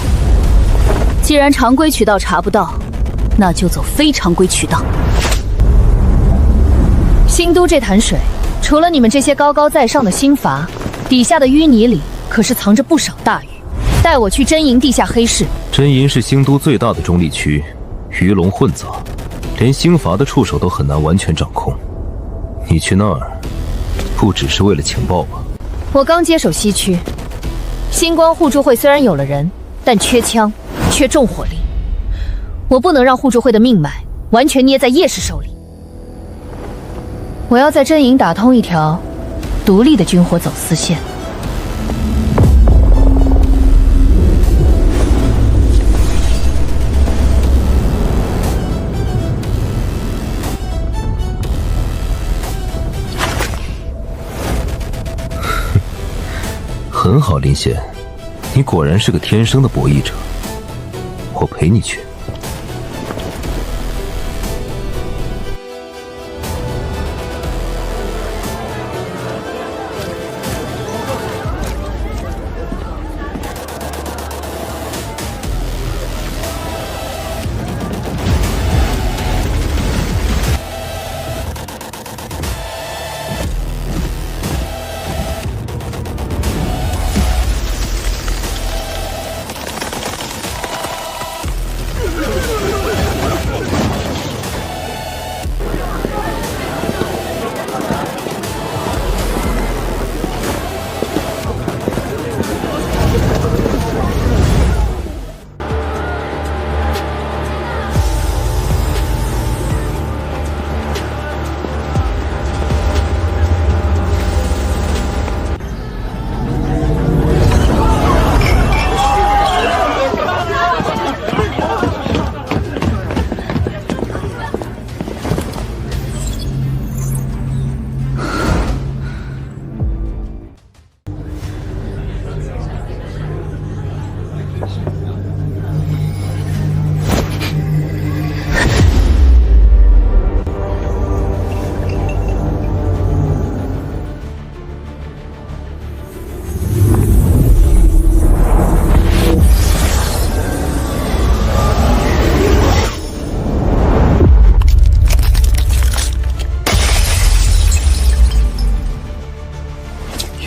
既然常规渠道查不到，那就走非常规渠道。新都这潭水，除了你们这些高高在上的心阀，底下的淤泥里可是藏着不少大鱼。带我去真营地下黑市。真营是星都最大的中立区，鱼龙混杂，连星阀的触手都很难完全掌控。你去那儿，不只是为了情报吧？我刚接手西区，星光互助会虽然有了人，但缺枪，缺重火力。我不能让互助会的命脉完全捏在叶氏手里。我要在阵营打通一条独立的军火走私线。很好，林贤，你果然是个天生的博弈者，我陪你去。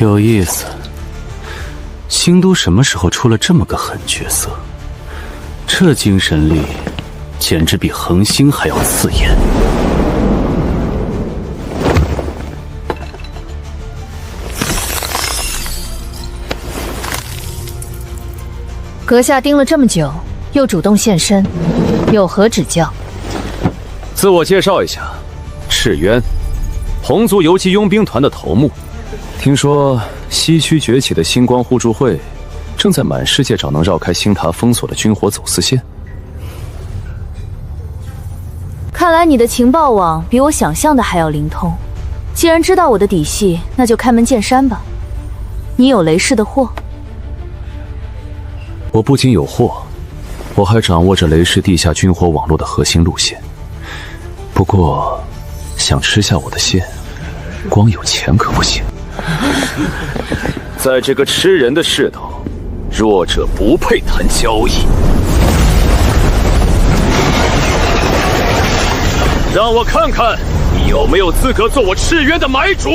有意思，星都什么时候出了这么个狠角色？这精神力简直比恒星还要刺眼。阁下盯了这么久，又主动现身，有何指教？自我介绍一下，赤渊，红族游击佣兵团的头目。听说西区崛起的星光互助会正在满世界找能绕开星塔封锁的军火走私线。看来你的情报网比我想象的还要灵通。既然知道我的底细，那就开门见山吧。你有雷氏的货？我不仅有货，我还掌握着雷氏地下军火网络的核心路线。不过，想吃下我的线，光有钱可不行。在这个吃人的世道，弱者不配谈交易。让我看看你有没有资格做我赤渊的买主。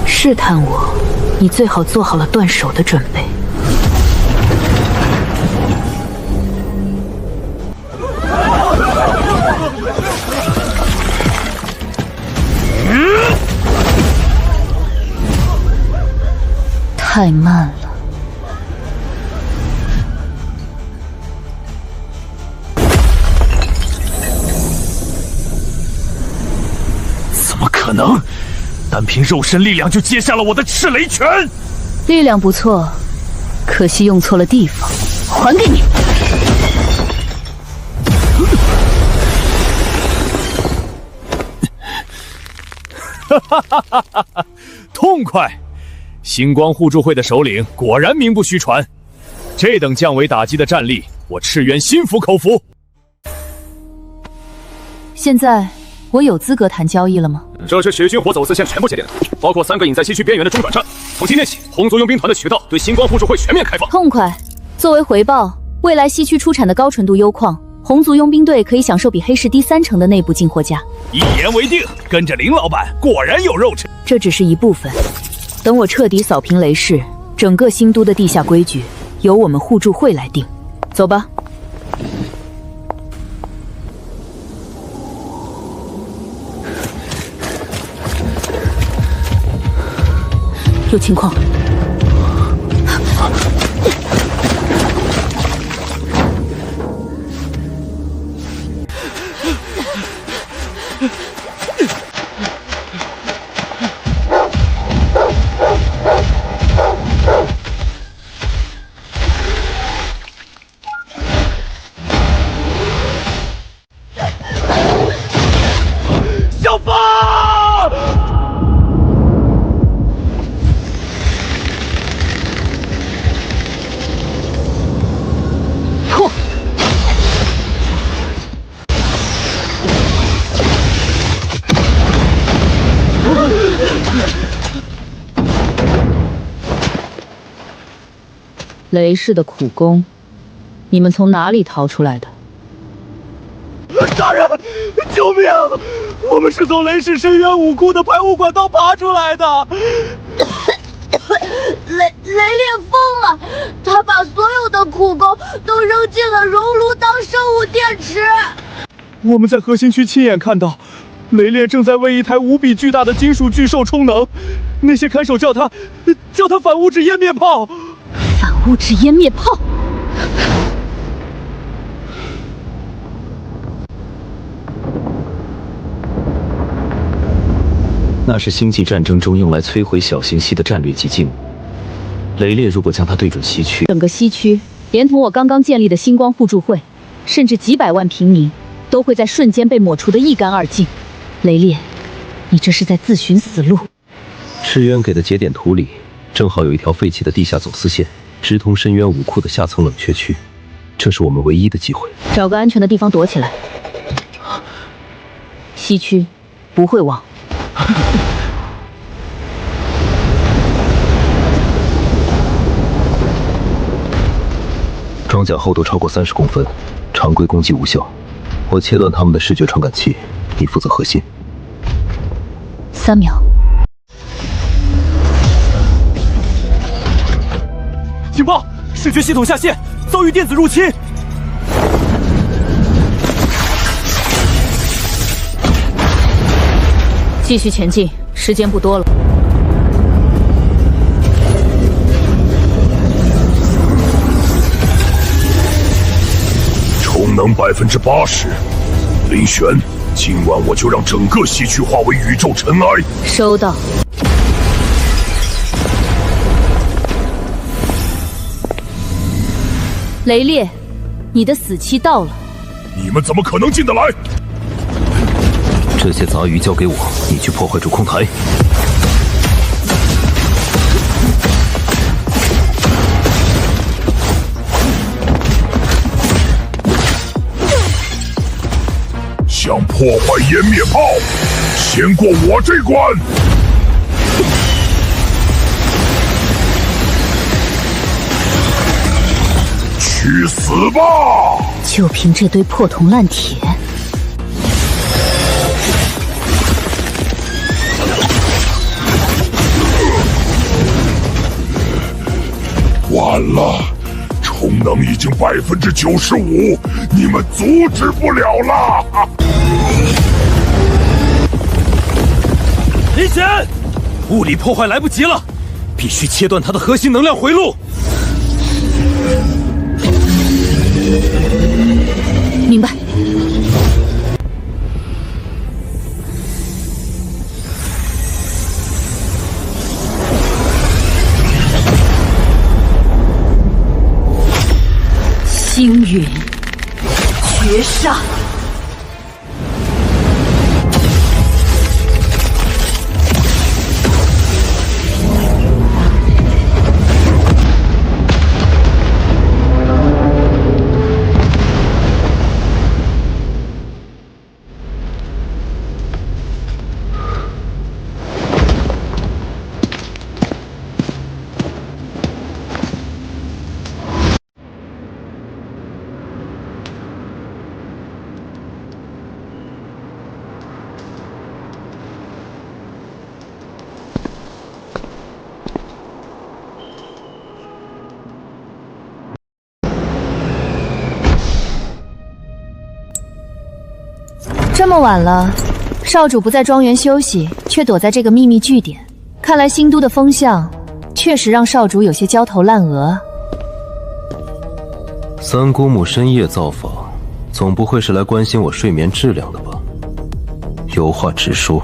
试探我，你最好做好了断手的准备。太慢了。怎么可能？单凭肉身力量就接下了我的赤雷拳？力量不错，可惜用错了地方。还给你。哈哈哈哈哈！痛快！星光互助会的首领果然名不虚传，这等降维打击的战力，我赤渊心服口服。现在我有资格谈交易了吗？这是血军火走私线全部节点，包括3个隐在西区边缘的中转站。从今天起，红族佣兵团的渠道对星光互助会全面开放。痛快！作为回报，未来西区出产的高纯度铀矿，红族佣兵队可以享受比黑市低30%的内部进货价。一言为定，跟着林老板果然有肉吃。这只是一部分，等我彻底扫平雷氏，整个星都的地下规矩由我们互助会来定。走吧。有情况。小风！破！雷氏的苦功，你们从哪里逃出来的？大人，救命！我们是从雷氏深渊武库的排污管道爬出来的。雷烈疯了，他把所有的苦功都扔进了熔炉当生物电池。我们在核心区亲眼看到，雷烈正在为一台无比巨大的金属巨兽充能。那些看守叫他反物质湮灭炮。反物质湮灭炮。那是星际战争中用来摧毁小行星的战略级进物。雷烈如果将它对准西区，整个西区，连同我刚刚建立的星光互助会，甚至几百万平民，都会在瞬间被抹除得一干二净。雷烈，你这是在自寻死路。赤渊给的节点图里，正好有一条废弃的地下走私线，直通深渊武库的下层冷却区。这是我们唯一的机会。找个安全的地方躲起来。西区不会忘。装甲厚度超过30公分，常规攻击无效。我切断他们的视觉传感器，你负责核心。3秒。警报！视觉系统下线，遭遇电子入侵。继续前进，时间不多了。充能80%，林璇，今晚我就让整个西区化为宇宙尘埃。收到。雷烈，你的死期到了。你们怎么可能进得来？这些杂鱼交给我，你去破坏主控台。想破坏湮灭炮，先过我这关。去死吧！就凭这堆破铜烂铁。完了，充能已经95%，你们阻止不了了。林显，物理破坏来不及了，必须切断它的核心能量回路。明白。星陨绝杀。这么晚了，少主不在庄园休息，却躲在这个秘密据点。看来新都的风向确实让少主有些焦头烂额。三姑母深夜造访，总不会是来关心我睡眠质量的吧？有话直说。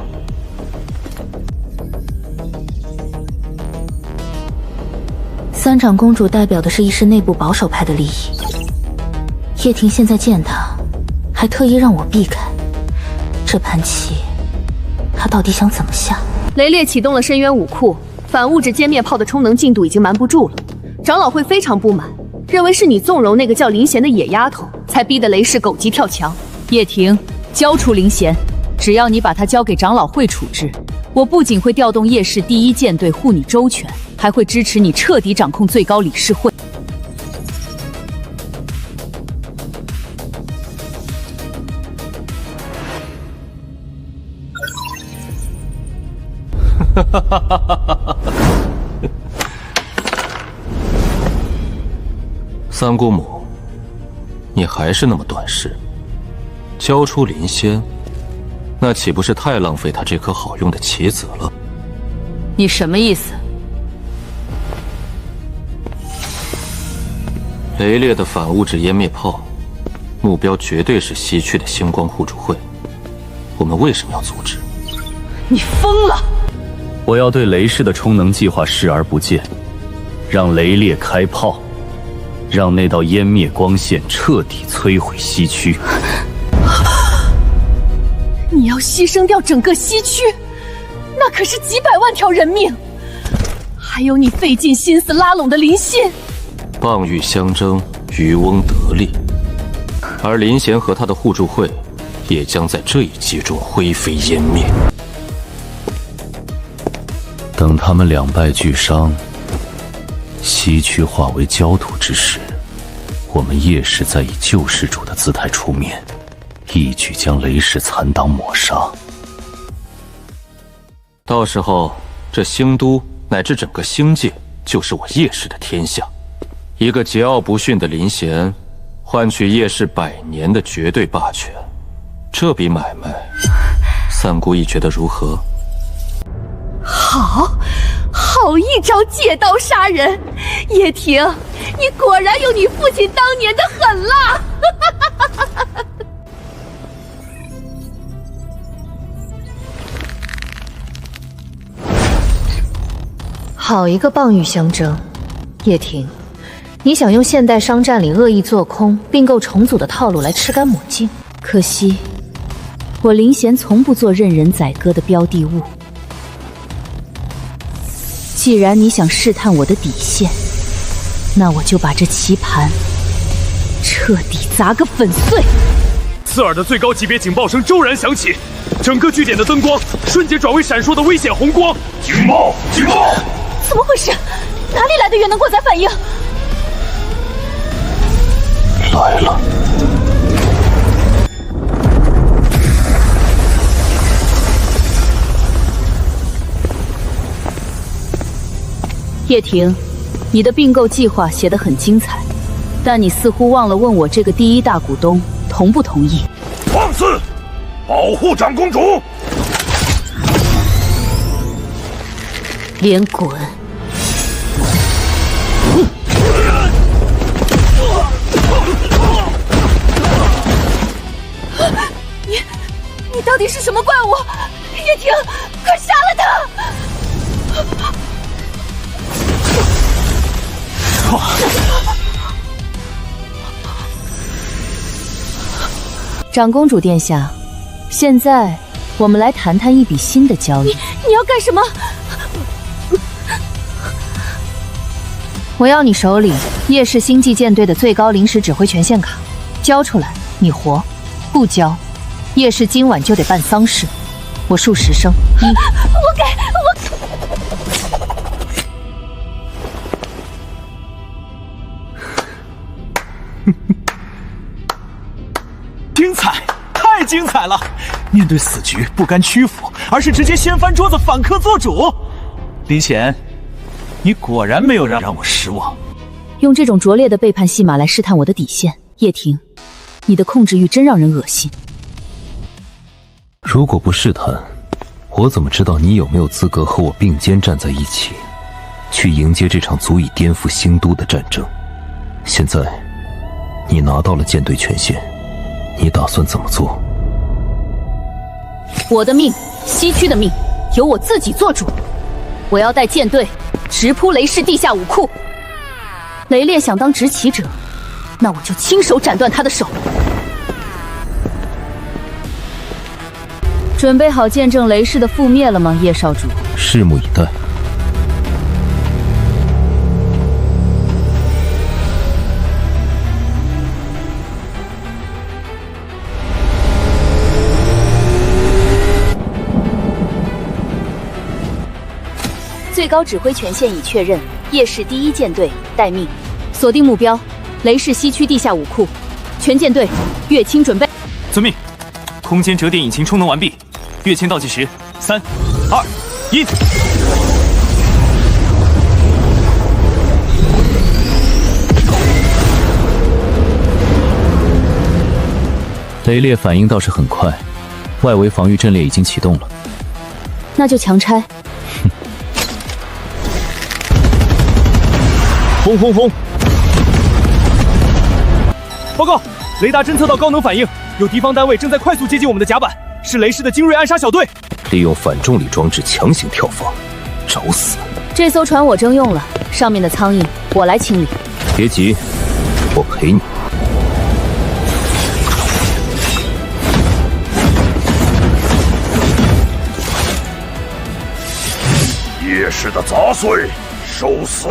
三长公主代表的是一氏内部保守派的利益，叶婷现在见她，还特意让我避开。这盘棋，她到底想怎么下？雷烈启动了深渊武库，反物质歼灭炮的充能进度已经瞒不住了。长老会非常不满，认为是你纵容那个叫林贤的野丫头，才逼得雷氏狗急跳墙。叶婷，交出林贤，只要你把他交给长老会处置，我不仅会调动叶氏第一舰队护你周全，还会支持你彻底掌控最高理事会。三姑母，你还是那么短视，交出林仙，那岂不是太浪费他这颗好用的棋子了？你什么意思？雷烈的反物质湮灭炮，目标绝对是西区的星光互助会，我们为什么要阻止？你疯了！我要对雷氏的充能计划视而不见，让雷烈开炮，让那道湮灭光线彻底摧毁西区。你要牺牲掉整个西区，那可是几百万条人命，还有你费尽心思拉拢的林欣。棒玉相争，渔翁得利，而林贤和他的互助会也将在这一击中灰飞烟灭。等他们两败俱伤，西区化为焦土之时，我们叶氏再以救世主的姿态出面，一举将雷氏残党抹杀。到时候，这星都乃至整个星界就是我叶氏的天下。一个桀骜不驯的林贤，换取叶氏100年的绝对霸权，这笔买卖，三姑姨觉得如何？好一招借刀杀人！叶婷，你果然有你父亲当年的狠辣！好一个棒玉相争！叶婷，你想用现代商战里恶意做空、并购重组的套路来吃干抹净？可惜，我林贤从不做任人宰割的标的物。既然你想试探我的底线，那我就把这棋盘彻底砸个粉碎。刺耳的最高级别警报声骤然响起，整个据点的灯光瞬间转为闪烁的危险红光。警报！警报！怎么回事？哪里来的元能过载反应？来了。叶婷，你的并购计划写得很精彩，但你似乎忘了问我这个第一大股东同不同意。放肆！保护长公主！连滚！你到底是什么怪物？叶婷，快杀了他！长公主殿下，现在我们来谈谈一笔新的交易。你要干什么？我要你手里叶氏星际舰队的最高临时指挥权限卡，交出来你活，不交，叶氏今晚就得办丧事。我数10声，1。我给。精彩，太精彩了！面对死局不甘屈服，而是直接掀翻桌子反客做主。林贤，你果然没有让我失望。用这种拙劣的背叛戏码来试探我的底线，叶婷，你的控制欲真让人恶心。如果不试探，我怎么知道你有没有资格和我并肩站在一起？去迎接这场足以颠覆星都的战争。现在，你拿到了舰队权限，你打算怎么做？我的命，西区的命，由我自己做主。我要带舰队直扑雷氏地下武库。雷烈想当执旗者，那我就亲手斩断他的手。准备好见证雷氏的覆灭了吗，叶少主？拭目以待。最高指挥权限已确认，叶氏第一舰队待命，锁定目标，雷氏西区地下武库，全舰队跃迁准备。遵命。空间折叠引擎充能完毕，跃迁倒计时，3、2、1。雷烈反应倒是很快，外围防御阵列已经启动了。那就强拆。轰轰轰！报告，雷达侦测到高能反应，有敌方单位正在快速接近我们的甲板，是雷氏的精锐暗杀小队。利用反重力装置强行跳放，找死！这艘船我征用了，上面的苍蝇我来清理。别急，我陪你。叶氏的杂碎，受死！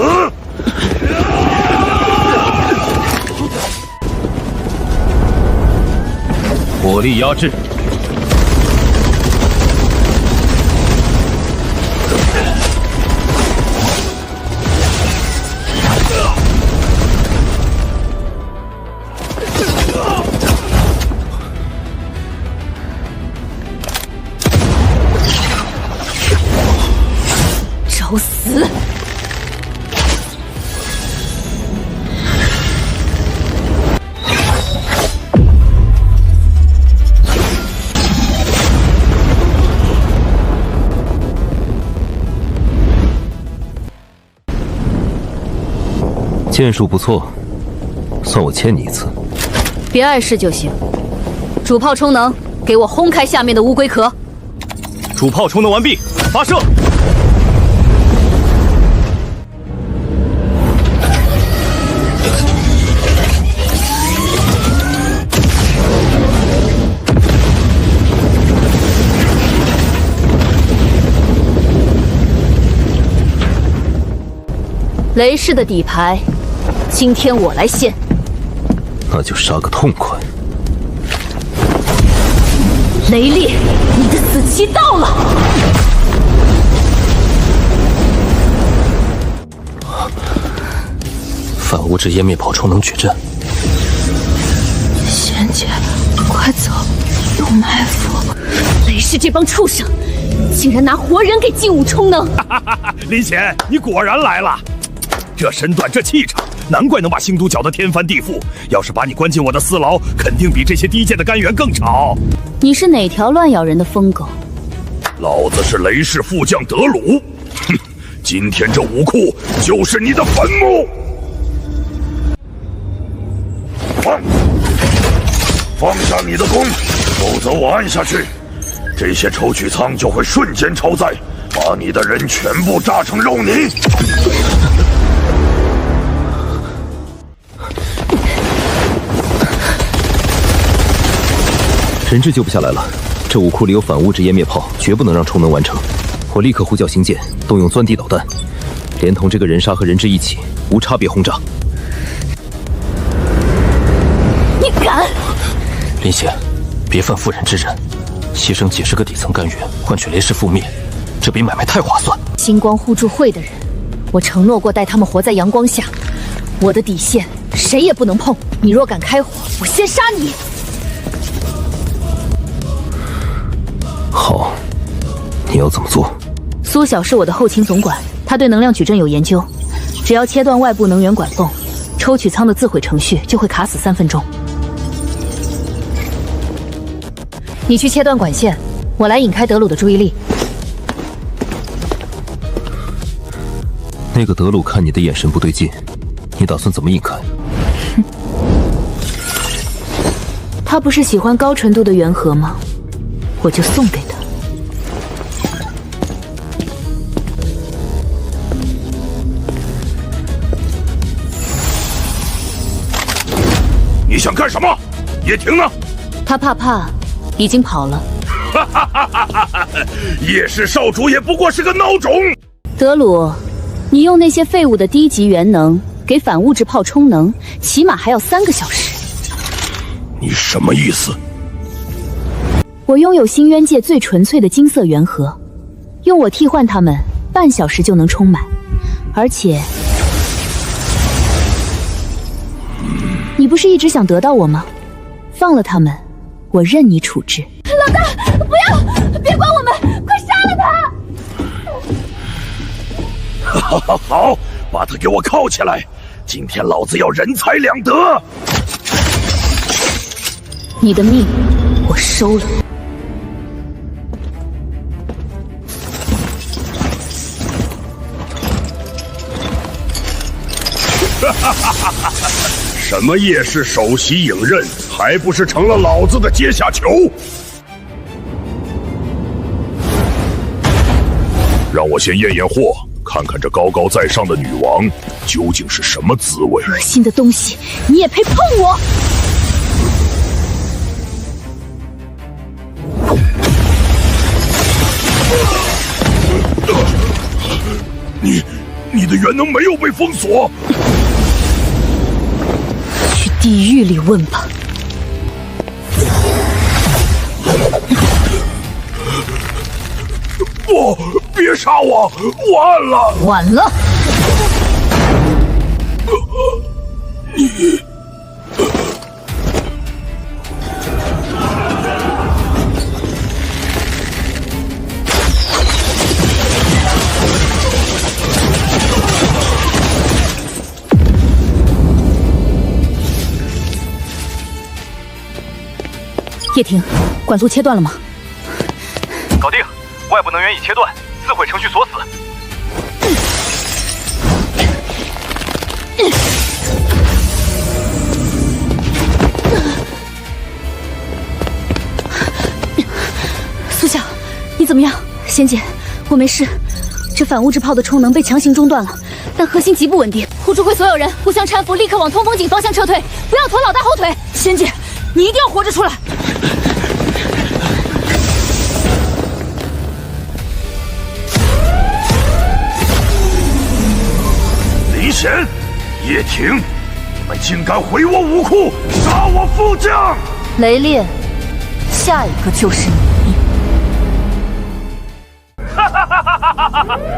火力压制。找死！剑术不错，算我欠你一次。别碍事就行。主炮充能，给我轰开下面的乌龟壳。主炮充能完毕，发射。雷氏的底牌，今天我来献。那就杀个痛快。雷烈，你的死期到了！反物质湮灭炮充能矩阵。贤姐，快走，有埋伏！雷氏这帮畜生，竟然拿活人给劲舞充能！林贤，你果然来了。这身段，这气场，难怪能把星都搅得天翻地覆。要是把你关进我的私牢，肯定比这些低贱的干员更吵。你是哪条乱咬人的疯狗？老子是雷氏副将德鲁。哼，今天这武库就是你的坟墓。放下你的弓，否则我按下去，这些抽取舱就会瞬间超载，把你的人全部炸成肉泥。人质救不下来了，这武库里有反物质湮灭炮，绝不能让充能完成。我立刻呼叫星舰，动用钻地导弹，连同这个人鲨和人质一起，无差别轰炸。你敢！林贤，别犯妇人之仁，牺牲几十个底层干员，换取雷氏覆灭，这笔买卖太划算。星光互助会的人，我承诺过带他们活在阳光下，我的底线谁也不能碰。你若敢开火，我先杀你！好，你要怎么做？苏晓是我的后勤总管，他对能量矩阵有研究，只要切断外部能源管缝，抽取舱的自毁程序就会卡死3分钟。你去切断管线，我来引开德鲁的注意力。那个德鲁看你的眼神不对劲，你打算怎么引开？他不是喜欢高纯度的元核吗？我就送给他。你想干什么？叶婷呢？他怕，已经跑了。叶氏少主也不过是个孬种。德鲁，你用那些废物的低级元能给反物质炮充能，起码还要3个小时。你什么意思？我拥有星渊界最纯粹的金色元核，用我替换它们，半小时就能充满。而且，你不是一直想得到我吗？放了他们，我任你处置。老大，不要！别管我们，快杀了他！好，把他给我铐起来！今天老子要人财两得。你的命，我收了。什么叶氏首席影刃，还不是成了老子的阶下囚？让我先验验货，看看这高高在上的女王究竟是什么滋味。恶心的东西，你也配碰我？你的元能没有被封锁。去地狱里问吧。不，别杀我！晚了，晚了。你。叶婷，管路切断了吗？搞定，外部能源已切断，自毁程序锁死。苏夏，你怎么样？仙姐，我没事。这反物质炮的充能被强行中断了，但核心极不稳定。护主会所有人互相搀扶，立刻往通风井方向撤退，不要拖老大后腿。仙姐，你一定要活着出来！林贤、叶婷，你们竟敢毁我武库，杀我副将！雷烈，下一个就是你。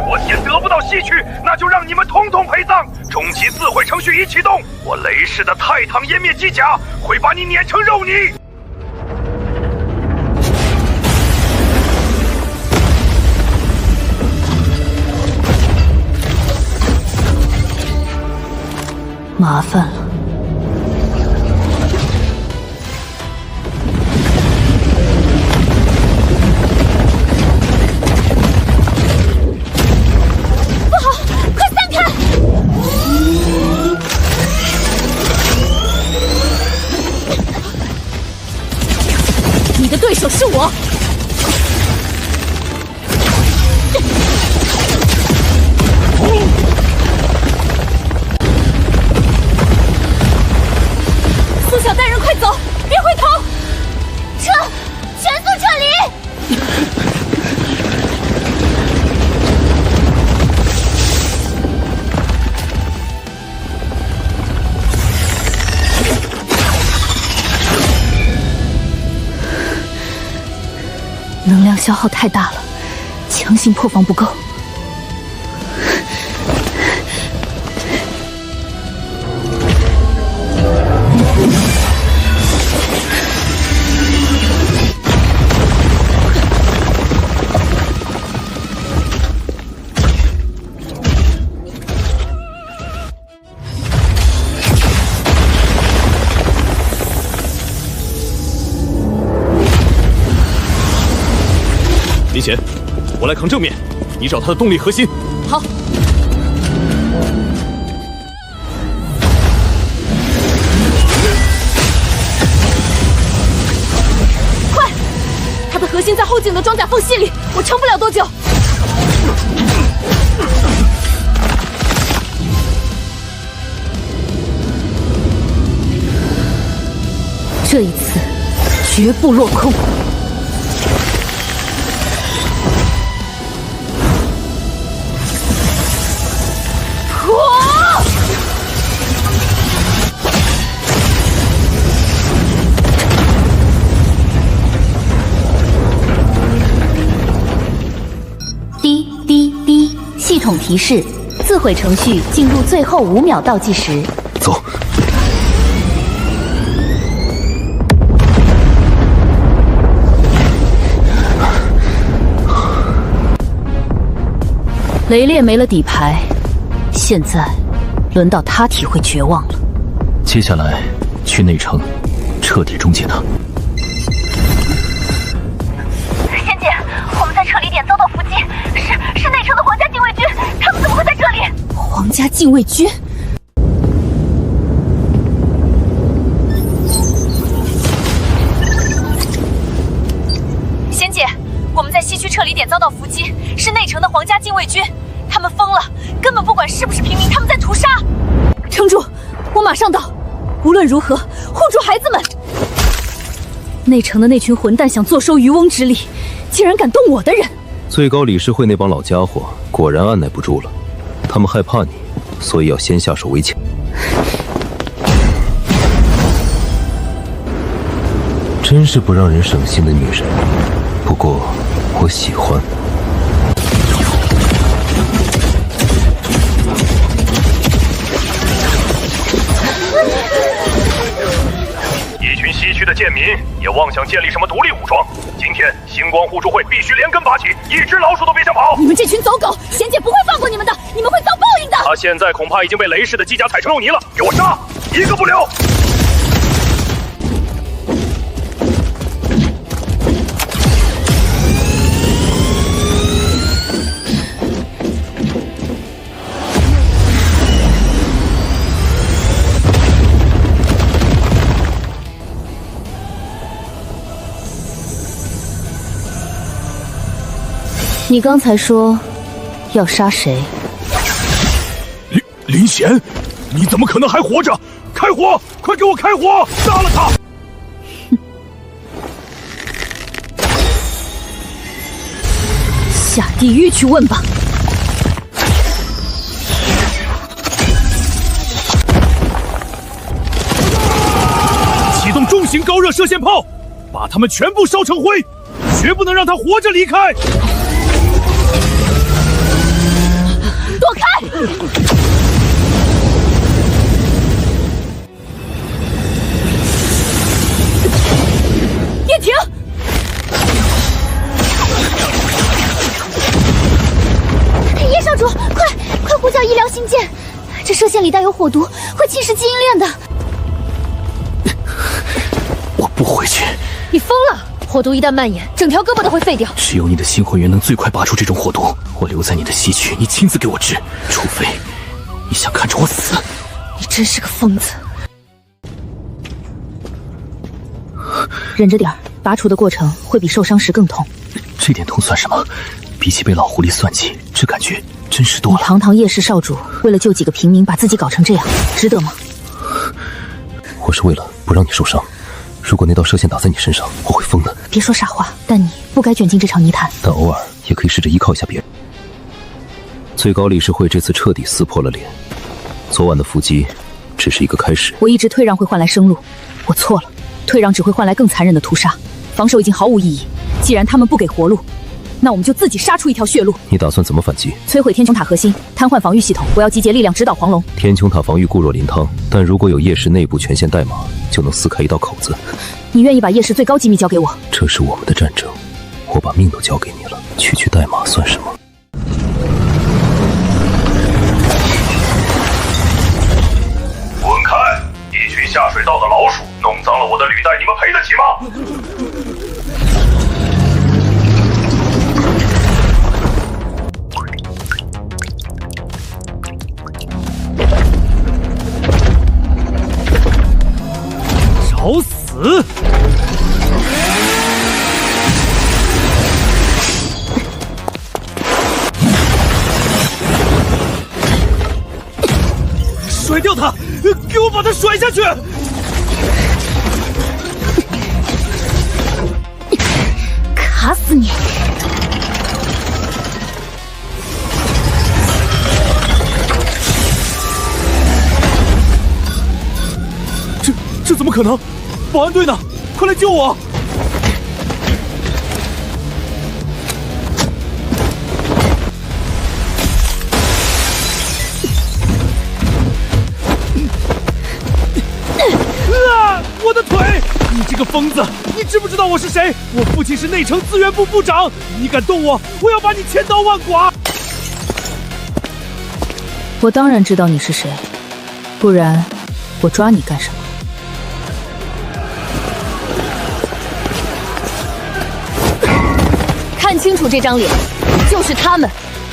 我既得不到西区，那就让你们统统陪葬！终极自毁程序一启动，我雷氏的泰坦湮灭机甲会把你碾成肉泥！麻烦了。不好，快散开！你的对手是我。苏小大人，快走，别回头！撤，全速撤离！能量消耗太大了，强行破防不够。林贤，我来扛正面，你找他的动力核心。好。核心在后颈的装甲缝隙里，我撑不了多久。这一次绝不落空。滴滴滴！系统提示：自毁程序进入最后5秒倒计时。走。雷烈没了底牌，现在轮到他体会绝望了。接下来去内城，彻底终结他。仙姐，我们在撤离点遭到伏击，是内城的皇家禁卫军，他们怎么会在这里？皇家禁卫军？仙姐，我们在西区撤离点遭到伏击，是内城的皇家禁卫军。他们疯了，根本不管是不是平民，他们在屠杀。撑住，我马上到。无论如何，护住孩子们。内城的那群混蛋想坐收渔翁之利，竟然敢动我的人。最高理事会那帮老家伙果然按耐不住了，他们害怕你，所以要先下手为强。真是不让人省心的女人，不过我喜欢。一群西区的贱民也妄想建立什么独立武装，今天星光互助会必须连根拔起，一只老鼠都别想跑！你们这群走狗，贤姐不会放过你们的，你们会遭报应的！他现在恐怕已经被雷氏的机甲踩成肉泥了，给我杀，一个不留！你刚才说要杀谁？林贤，你怎么可能还活着？开火！快给我开火！杀了他！下地狱去问吧！启动重型高热射线炮，把他们全部烧成灰，绝不能让他活着离开！躲开！叶婷，叶少主，快呼叫医疗新建！这射线里带有火毒，会侵蚀基因链的。我不回去。你疯了！火毒一旦蔓延，整条胳膊都会废掉。只有你的新魂元能最快拔出这种火毒。我留在你的西区，你亲自给我治，除非你想看着我死。你真是个疯子！忍着点儿，拔除的过程会比受伤时更痛。这点痛算什么？比起被老狐狸算计，这感觉真实多了。你堂堂叶氏少主，为了救几个平民，把自己搞成这样，值得吗？我是为了不让你受伤。如果那道射线打在你身上，我会疯的。别说傻话，但你不该卷进这场泥潭。但偶尔也可以试着依靠一下别人。最高理事会这次彻底撕破了脸，昨晚的伏击只是一个开始。我一直退让会换来生路，我错了，退让只会换来更残忍的屠杀。防守已经毫无意义，既然他们不给活路，那我们就自己杀出一条血路。你打算怎么反击？摧毁天穹塔核心，瘫痪防御系统。我要集结力量直捣黄龙。天穹塔防御固若林汤，但如果有叶氏内部权限代码，就能撕开一道口子。你愿意把叶氏最高机密交给我？这是我们的战争，我把命都交给你了，区区代码算什么？滚开！一群下水道的老鼠，弄脏了我的履带，你们赔得起吗？找死！甩掉他！给我把他甩下去！卡死你！这怎么可能？保安队呢？快来救我！我的腿！你这个疯子！你知不知道我是谁？我父亲是内城资源部部长！你敢动我，我要把你千刀万剐！我当然知道你是谁，不然我抓你干什么？看清楚这张脸，就是他们，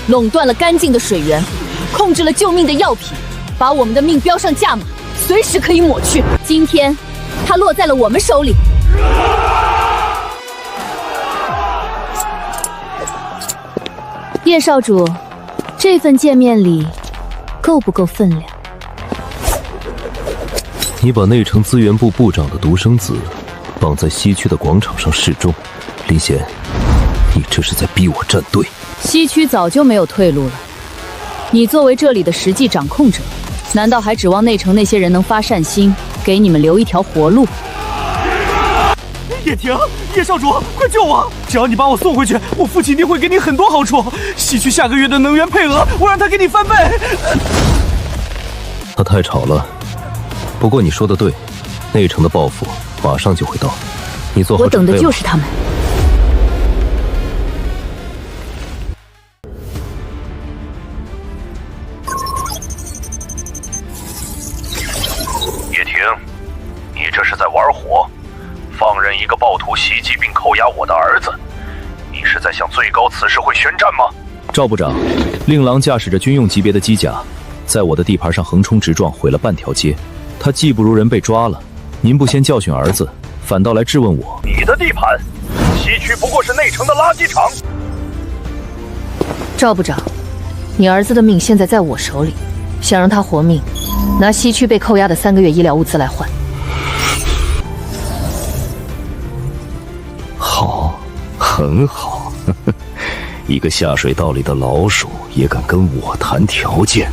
垄断了干净的水源，控制了救命的药品，把我们的命标上价码，随时可以抹去。今天，他落在了我们手里。叶少主，这份见面礼够不够分量？你把内城资源部部长的独生子绑在西区的广场上示众，林贤，你这是在逼我站队。西区早就没有退路了。你作为这里的实际掌控者，难道还指望内城那些人能发善心，给你们留一条活路？叶婷，叶少主，快救我！只要你把我送回去，我父亲一定会给你很多好处。西区下个月的能源配额，我让他给你翻倍。他太吵了。不过你说的对，内城的报复马上就会到，你做好我等准备了。的就是他们。叶婷，你这是在玩火，放任一个暴徒袭击并扣押我的儿子，你是在向最高此事会宣战吗？赵部长，令郎驾驶着军用级别的机甲，在我的地盘上横冲直撞，毁了半条街。他技不如人被抓了，您不先教训儿子，反倒来质问我。你的地盘，西区不过是内城的垃圾场。赵部长，你儿子的命现在在我手里，想让他活命，拿西区被扣押的3个月医疗物资来换。好，很好。一个下水道里的老鼠也敢跟我谈条件？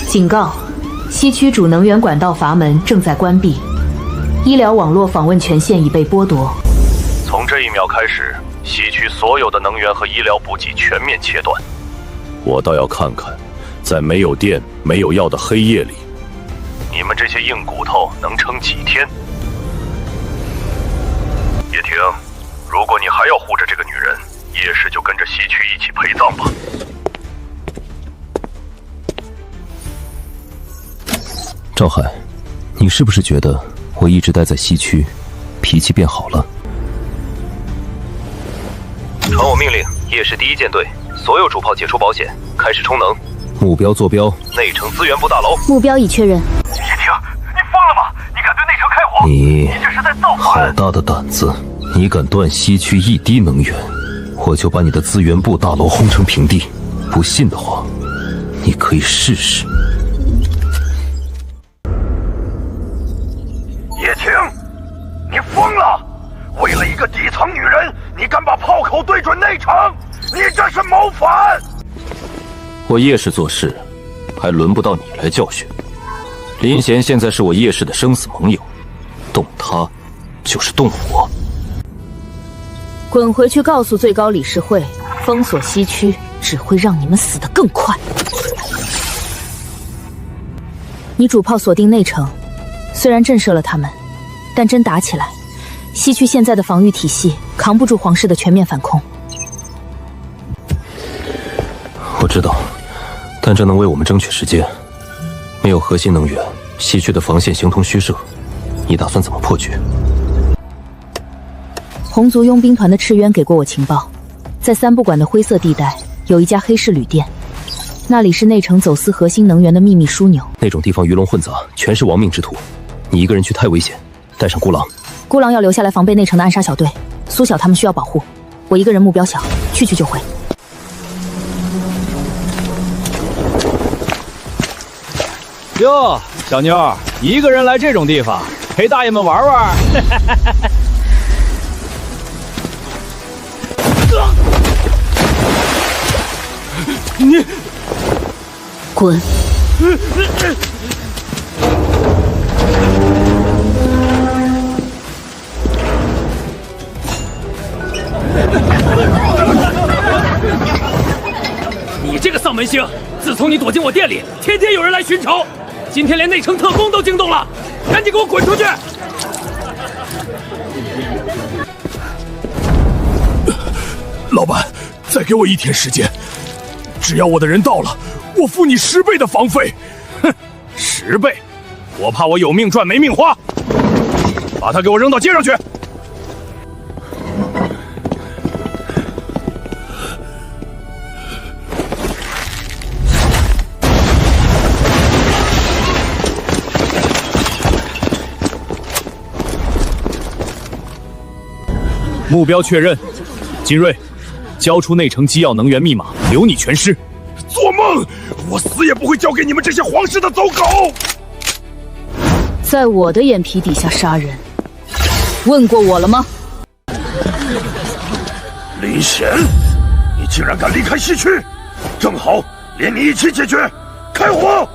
警告：西区主能源管道阀门正在关闭，医疗网络访问权限已被剥夺。从这一秒开始，西区所有的能源和医疗补给全面切断。我倒要看看，在没有电、没有药的黑夜里，你们这些硬骨头能撑几天？叶婷，如果你还要护着这个女人，叶氏就跟着西区一起陪葬吧。赵海，你是不是觉得我一直待在西区，脾气变好了？传我命令，叶氏第1舰队所有主炮解除保险，开始充能。目标坐标：内城资源部大楼。目标已确认。叶婷，你疯了吗？你敢对内城开火？你这是在造好反！大的胆子！你敢断西区一滴能源，我就把你的资源部大楼轰成平地。不信的话，你可以试试。叶婷，你疯了！为了一个底层女人，你敢把炮口对准内城？你这是谋反！我叶氏做事，还轮不到你来教训。林贤现在是我叶氏的生死盟友，动他就是动我。滚回去告诉最高理事会，封锁西区只会让你们死得更快。你主炮锁定内城，虽然震慑了他们，但真打起来，西区现在的防御体系扛不住皇室的全面反攻。我知道，但这能为我们争取时间。没有核心能源，西区的防线形同虚设。你打算怎么破局？红族佣兵团的赤渊给过我情报，在3不管的灰色地带有一家黑市旅店，那里是内城走私核心能源的秘密枢纽。那种地方鱼龙混杂，全是亡命之徒。你一个人去太危险，带上孤狼。孤狼要留下来防备内城的暗杀小队，苏小他们需要保护，我一个人目标小，去就会。哟，小妞儿，一个人来这种地方，陪大爷们玩玩。你滚！你这个丧门星，自从你躲进我店里，天天有人来寻仇，今天连内城特工都惊动了，赶紧给我滚出去！老板，再给我1天时间，只要我的人到了，我付你10倍的房费。哼，10倍？我怕我有命赚没命花。把他给我扔到街上去！目标确认，金瑞，交出内城机要能源密码，留你全尸。做梦！我死也不会交给你们这些皇室的走狗！在我的眼皮底下杀人，问过我了吗？林贤，你竟然敢离开西区，正好连你一起解决！开火！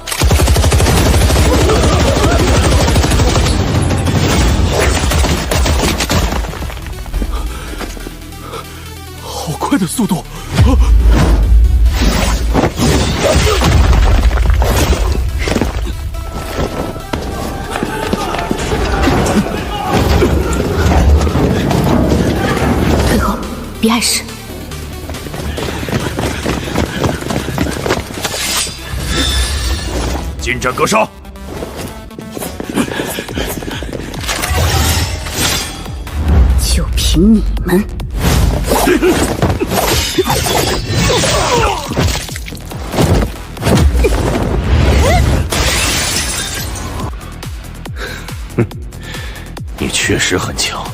好快的速度！退后，别碍事。近战格杀！就凭你们！你确实很强，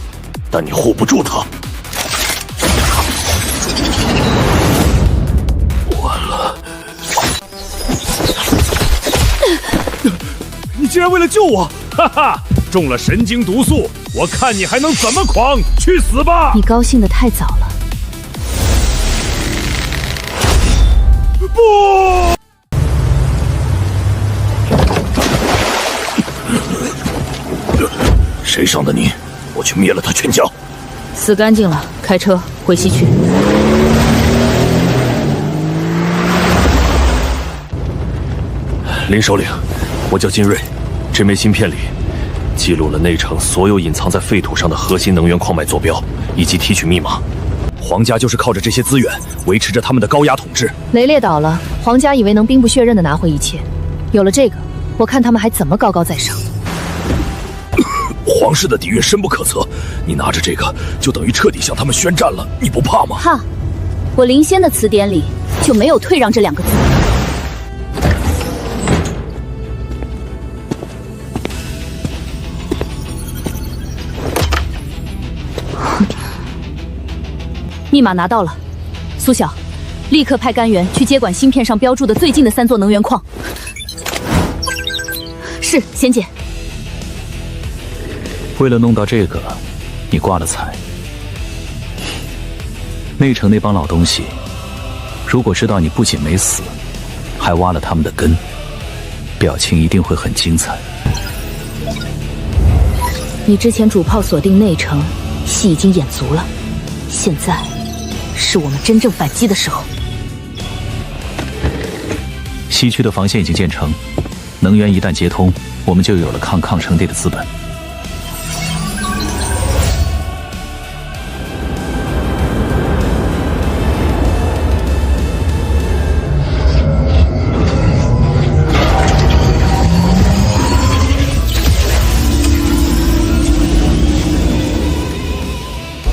但你护不住他。完了！你竟然为了救我，哈哈，中了神经毒素，我看你还能怎么狂！去死吧！你高兴得太早了。不！谁伤的你，我去灭了他全家。死干净了，开车回西区。林首领，我叫金瑞，这枚芯片里记录了内城所有隐藏在废土上的核心能源矿脉坐标以及提取密码。皇家就是靠着这些资源维持着他们的高压统治。雷烈倒了，皇家以为能兵不血刃地拿回一切，有了这个，我看他们还怎么高高在上。皇室的底蕴深不可测，你拿着这个就等于彻底向他们宣战了，你不怕吗？怕！我灵仙的词典里就没有退让这2个字。密码拿到了，苏晓，立刻派干员去接管芯片上标注的最近的3座能源矿。是，仙姐。为了弄到这个，你挂了彩。内城那帮老东西，如果知道你不仅没死，还挖了他们的根，表情一定会很精彩。你之前主炮锁定内城，戏已经演足了，现在是我们真正反击的时候。西区的防线已经建成，能源一旦接通，我们就有了抗城帝的资本。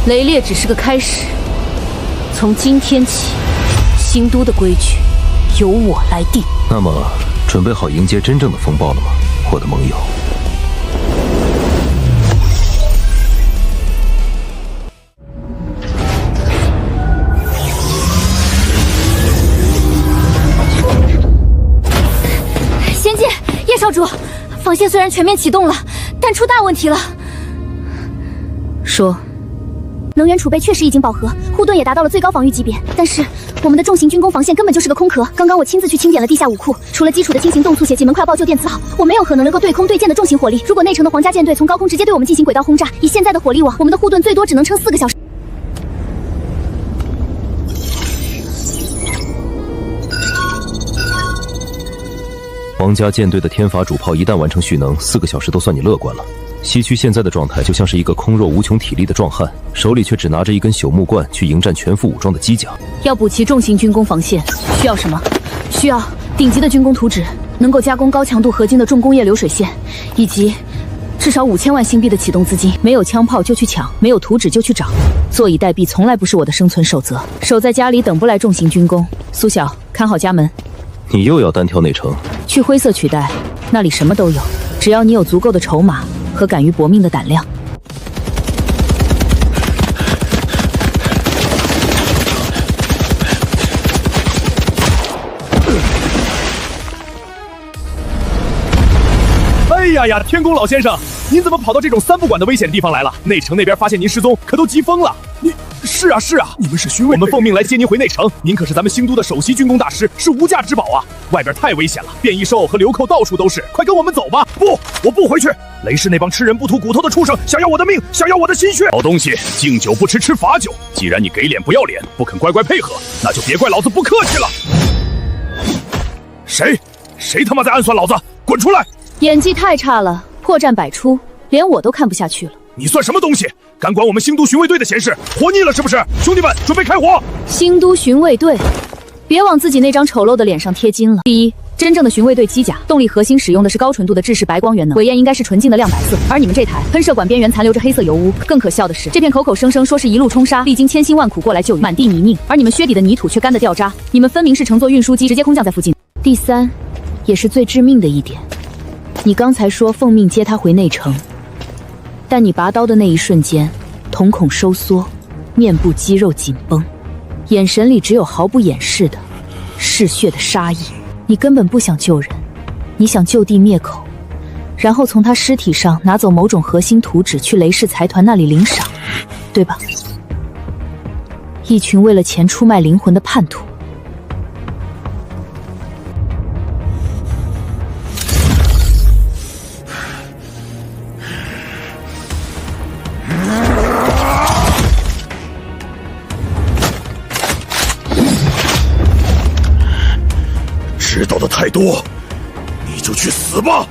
雷烈只是个开始，从今天起，新都的规矩由我来定。那么，准备好迎接真正的风暴了吗，我的盟友？主，防线虽然全面启动了，但出大问题了。说，能源储备确实已经饱和，护盾也达到了最高防御级别，但是我们的重型军工防线根本就是个空壳。刚刚我亲自去清点了地下武库，除了基础的轻型动速血击门快爆救电磁炮，我没有可能能够对空对舰的重型火力。如果内城的皇家舰队从高空直接对我们进行轨道轰炸，以现在的火力网，我们的护盾最多只能撑4个小时。皇家舰队的天法主炮一旦完成蓄能，4个小时都算你乐观了。西区现在的状态就像是一个空弱无穷体力的壮汉，手里却只拿着一根朽木棍去迎战全副武装的机甲。要补齐重型军工防线，需要什么？需要顶级的军工图纸，能够加工高强度合金的重工业流水线，以及至少5000万新币的启动资金。没有枪炮就去抢，没有图纸就去找。坐以待毙从来不是我的生存守则。守在家里等不来重型军工。苏晓，看好家门。你又要单挑内城？去灰色取代，那里什么都有，只要你有足够的筹码和敢于搏命的胆量。哎呀呀，天宫老先生，您怎么跑到这种3不管的危险地方来了？内城那边发现您失踪，可都急疯了。是啊，你们是勋位，我们奉命来接您回内城。您可是咱们兴都的首席军工大师，是无价之宝啊！外边太危险了，变异兽和流寇到处都是，快跟我们走吧！不，我不回去。雷氏那帮吃人不吐骨头的畜生，想要我的命，想要我的心血。好东西，敬酒不吃吃罚酒。既然你给脸不要脸，不肯乖乖配合，那就别怪老子不客气了。谁他妈在暗算老子？滚出来！演技太差了，破绽百出，连我都看不下去了。你算什么东西？敢管我们兴都巡卫队的闲事？活腻了是不是？兄弟们，准备开火！兴都巡卫队，别往自己那张丑陋的脸上贴金了。第一，真正的巡卫队机甲动力核心使用的是高纯度的制式白光元能，尾焰应该是纯净的亮白色，而你们这台喷射管边缘残留着黑色油污。更可笑的是，这片口口声声说是一路冲杀，历经千辛万苦过来救援，满地泥泞，而你们靴底的泥土却干得掉渣。你们分明是乘坐运输机直接空降在附近。第三，也是最致命的一点，你刚才说奉命接他回内城，但你拔刀的那一瞬间，瞳孔收缩，面部肌肉紧绷，眼神里只有毫不掩饰的嗜血的杀意。你根本不想救人，你想就地灭口，然后从他尸体上拿走某种核心图纸去雷氏财团那里领赏，对吧？一群为了钱出卖灵魂的叛徒。知道的太多，你就去死吧！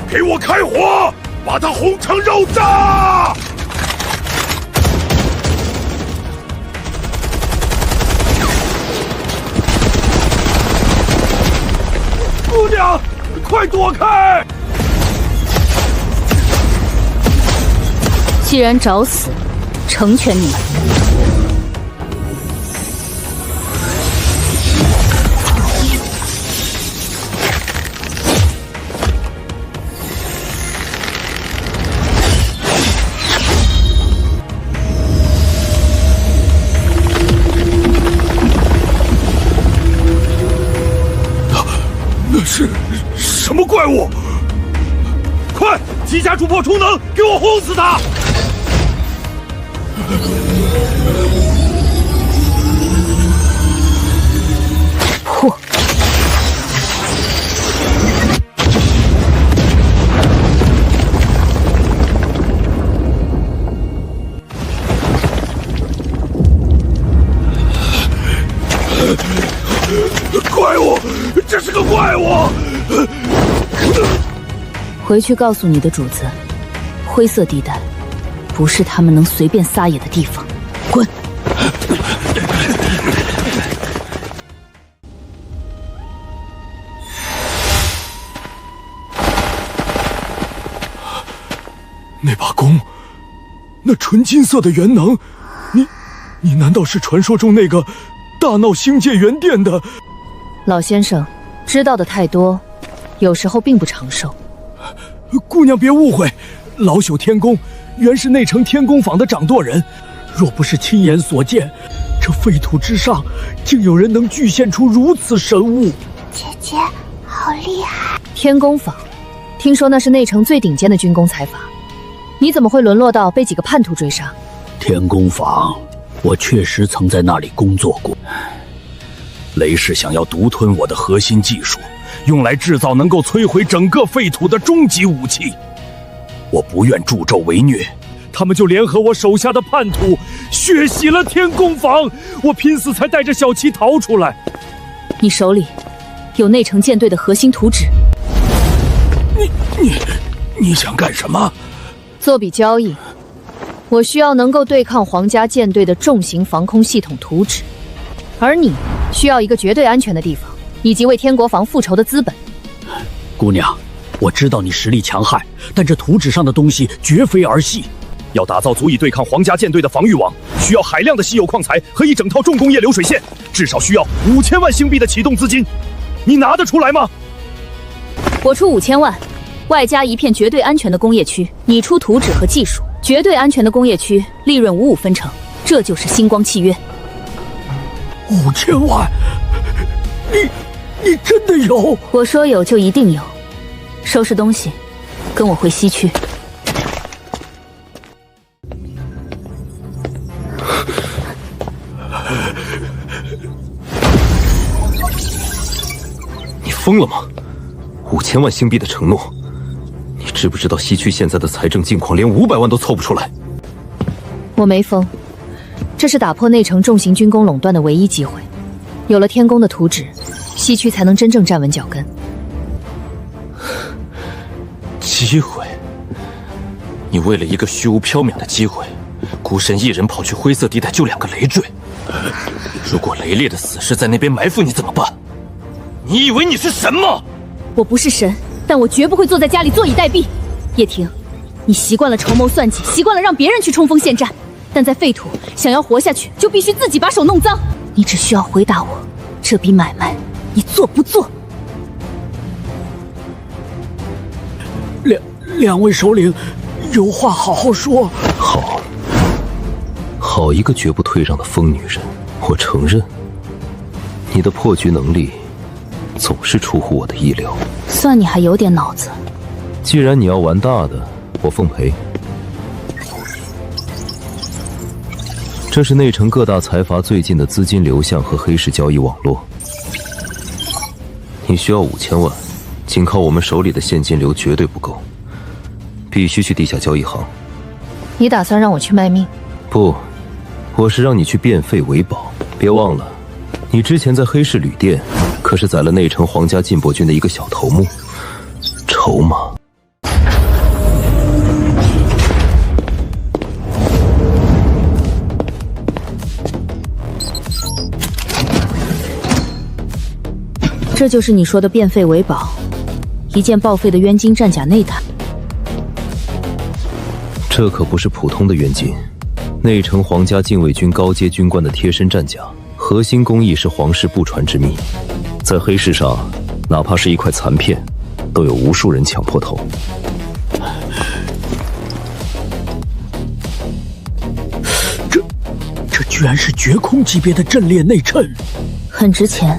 给我开火，把它轰成肉渣！姑娘，快躲开！既然找死，成全你们。那是什么怪物？快，机甲主炮充能，给我轰死他！破！怪物，这是个怪物！回去告诉你的主子，灰色地带不是他们能随便撒野的地方。滚！那把弓，那纯金色的元能，你难道是传说中那个大闹星界元殿的？老先生，知道的太多，有时候并不长寿。姑娘别误会，老朽天宫原是内城天宫坊的掌舵人，若不是亲眼所见，这废土之上竟有人能具现出如此神物。姐姐好厉害！天宫坊听说那是内城最顶尖的军工财阀，你怎么会沦落到被几个叛徒追杀？天工坊，我确实曾在那里工作过。雷氏想要独吞我的核心技术，用来制造能够摧毁整个废土的终极武器。我不愿助纣为虐，他们就联合我手下的叛徒，血洗了天工坊。我拼死才带着小琪逃出来。你手里有内城舰队的核心图纸。你想干什么？做笔交易。我需要能够对抗皇家舰队的重型防空系统图纸，而你需要一个绝对安全的地方，以及为天国防复仇的资本。姑娘，我知道你实力强悍，但这图纸上的东西绝非儿戏。要打造足以对抗皇家舰队的防御网，需要海量的稀有矿材和一整套重工业流水线，至少需要5000万星币的启动资金。你拿得出来吗？我出5000万，外加一片绝对安全的工业区，你出图纸和技术。绝对安全的工业区，利润55分成，这就是星光契约。5000万，你真的有？我说有就一定有。收拾东西，跟我回西区。你疯了吗？5000万星币的承诺，你知不知道西区现在的财政境况连500万都凑不出来？我没疯，这是打破内城重型军工垄断的唯一机会。有了天宫的图纸，西区才能真正站稳脚跟。机会？你为了一个虚无缥缈的机会，孤身一人跑去灰色地带救2个累赘。如果雷烈的死士在那边埋伏你怎么办？你以为你是神吗？我不是神，但我绝不会坐在家里坐以待毙。叶婷，你习惯了筹谋算计，习惯了让别人去冲锋陷阵，但在废土想要活下去，就必须自己把手弄脏。你只需要回答我，这笔买卖你做不做？两位首领，有话好好说。好一个绝不退让的疯女人！我承认，你的破局能力总是出乎我的意料。算你还有点脑子。既然你要玩大的，我奉陪。这是内城各大财阀最近的资金流向和黑市交易网络。你需要5000万，仅靠我们手里的现金流绝对不够，必须去地下交易行。你打算让我去卖命？不，我是让你去变废为宝。别忘了，你之前在黑市旅店可是宰了内城皇家进博军的一个小头目，筹码。这就是你说的变废为宝，一件报废的冤金战甲内胆。这可不是普通的冤金，内城皇家禁卫军高阶军官的贴身战甲，核心工艺是皇室不传之秘，在黑市上，哪怕是一块残片，都有无数人抢破头。这居然是绝空级别的阵列内衬，很值钱。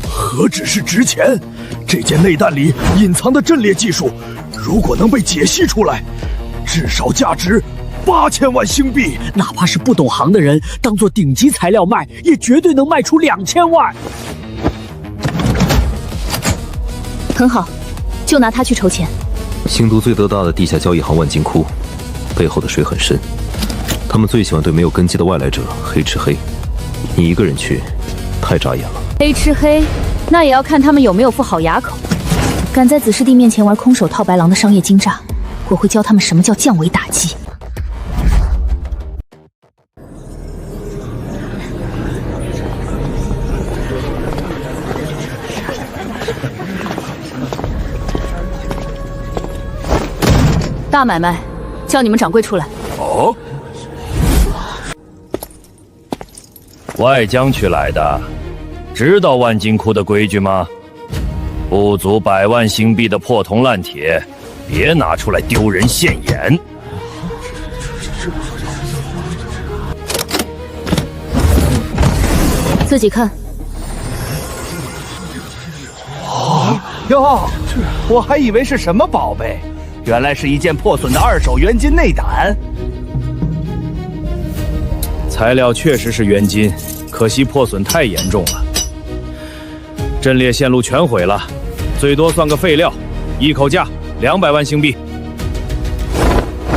何止是值钱，这件内弹里隐藏的阵列技术，如果能被解析出来，至少价值8000万星币。哪怕是不懂行的人，当做顶级材料卖，也绝对能卖出2000万。很好，就拿它去筹钱。星都最得大的地下交易行万金窟，背后的水很深，他们最喜欢对没有根基的外来者黑吃黑。你一个人去，太扎眼了。黑吃黑，那也要看他们有没有副好牙口。敢在紫师弟面前玩空手套白狼的商业惊诈，我会教他们什么叫降维打击。大买卖，叫你们掌柜出来。哦，外疆区来的，知道万金窟的规矩吗？不足100万星币的破铜烂铁，别拿出来丢人现眼。自己看。哟，我还以为是什么宝贝，原来是一件破损的2手元金内胆。材料确实是元金，可惜破损太严重了，阵列线路全毁了，最多算个废料，一口价200万星币。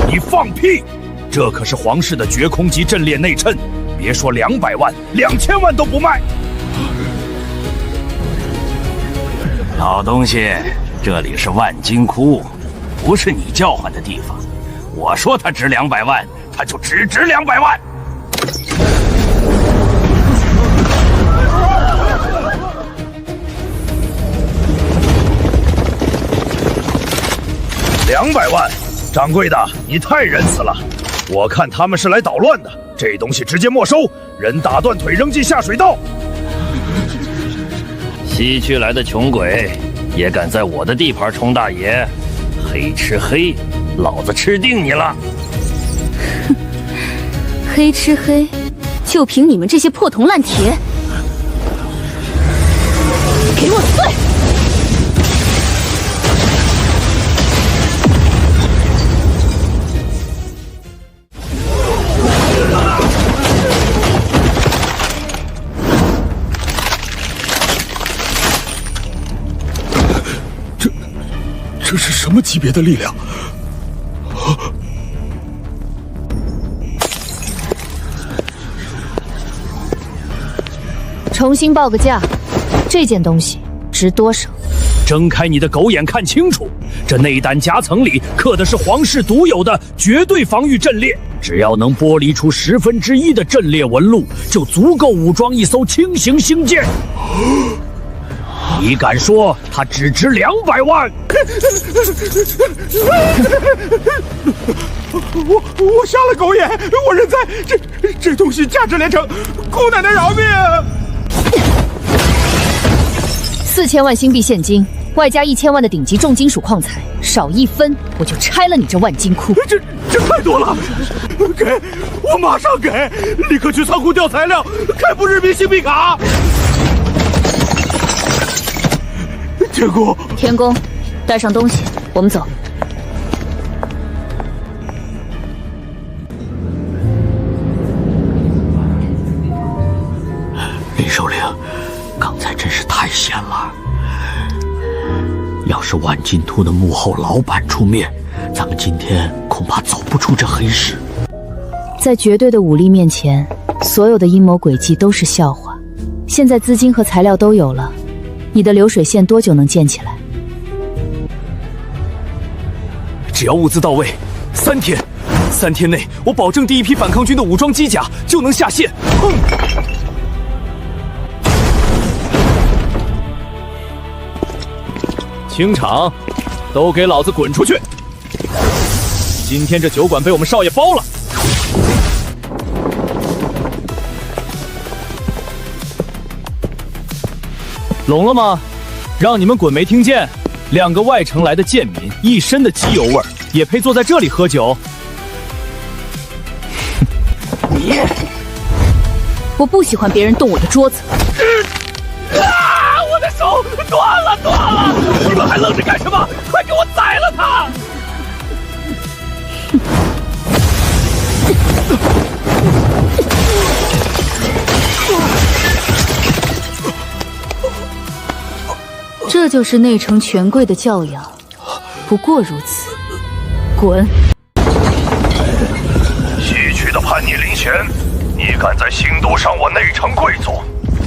你放屁！这可是皇室的绝空级阵列内衬，别说200万，2000万都不卖。老东西，这里是万金窟，不是你叫唤的地方。我说它值200万，它就只值200万。200万，掌柜的，你太仁慈了。我看他们是来捣乱的，这东西直接没收，人打断腿扔进下水道。西区来的穷鬼也敢在我的地盘冲大爷，黑吃黑，老子吃定你了！哼，黑吃黑，就凭你们这些破铜烂铁，给我碎！这是什么级别的力量？重新报个价，这件东西值多少？睁开你的狗眼看清楚，这内胆夹层里刻的是皇室独有的绝对防御阵列，只要能剥离出1/10的阵列纹路，就足够武装一艘轻型星舰。你敢说它只值200万？我瞎了狗眼，我认栽。这东西价值连城，姑奶奶饶命！4000万星币现金，外加1000万的顶级重金属矿材，少1分我就拆了你这万金窟。这太多了，给我马上给，立刻去仓库调材料，开埠日币星币卡。天宫，带上东西，我们走。林首领，刚才真是太险了。要是万金窟的幕后老板出面，咱们今天恐怕走不出这黑市。在绝对的武力面前，所有的阴谋诡计都是笑话。现在资金和材料都有了。你的流水线多久能建起来？只要物资到位，3天，3天内我保证第一批反抗军的武装机甲就能下线。清场，都给老子滚出去！今天这酒馆被我们少爷包了。聋了吗？让你们滚没听见？2个外城来的贱民，一身的机油味儿，也配坐在这里喝酒？你，我不喜欢别人动我的桌子。我的手断了！你们还愣着干什么？快给我宰了他！这就是内城权贵的教养，不过如此。滚！西区的叛逆林贤，你敢在新都伤我内城贵族，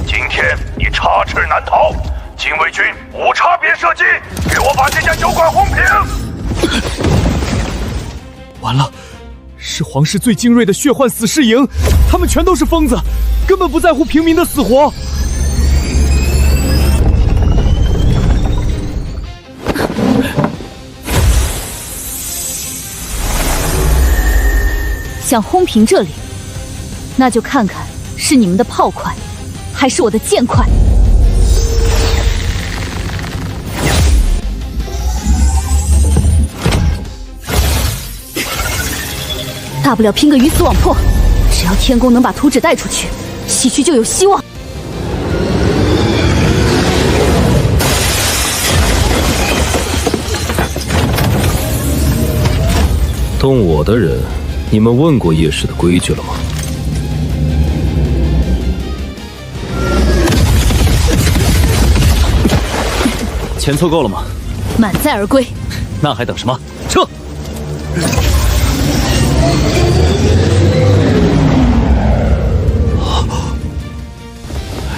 今天你插翅难逃！禁卫军无差别射击，给我把这家酒馆轰平！完了，是皇室最精锐的血幻死士营，他们全都是疯子，根本不在乎平民的死活。想轰平这里，那就看看是你们的炮快，还是我的剑快。大不了拼个鱼死网破，只要天宫能把图纸带出去，西区就有希望。动我的人，你们问过叶氏的规矩了吗？钱凑够了吗？满载而归。那还等什么？撤！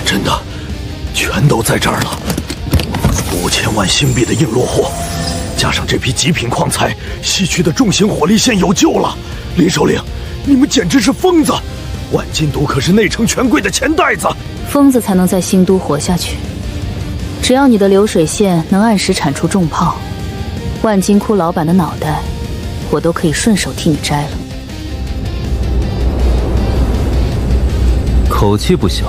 真的，全都在这儿了。5000万星币的硬落货，加上这批极品矿材，西区的重型火力线有救了。林首领，你们简直是疯子！万金都可是内城权贵的钱袋子，疯子才能在新都活下去。只要你的流水线能按时产出重炮，万金窟老板的脑袋，我都可以顺手替你摘了。口气不小，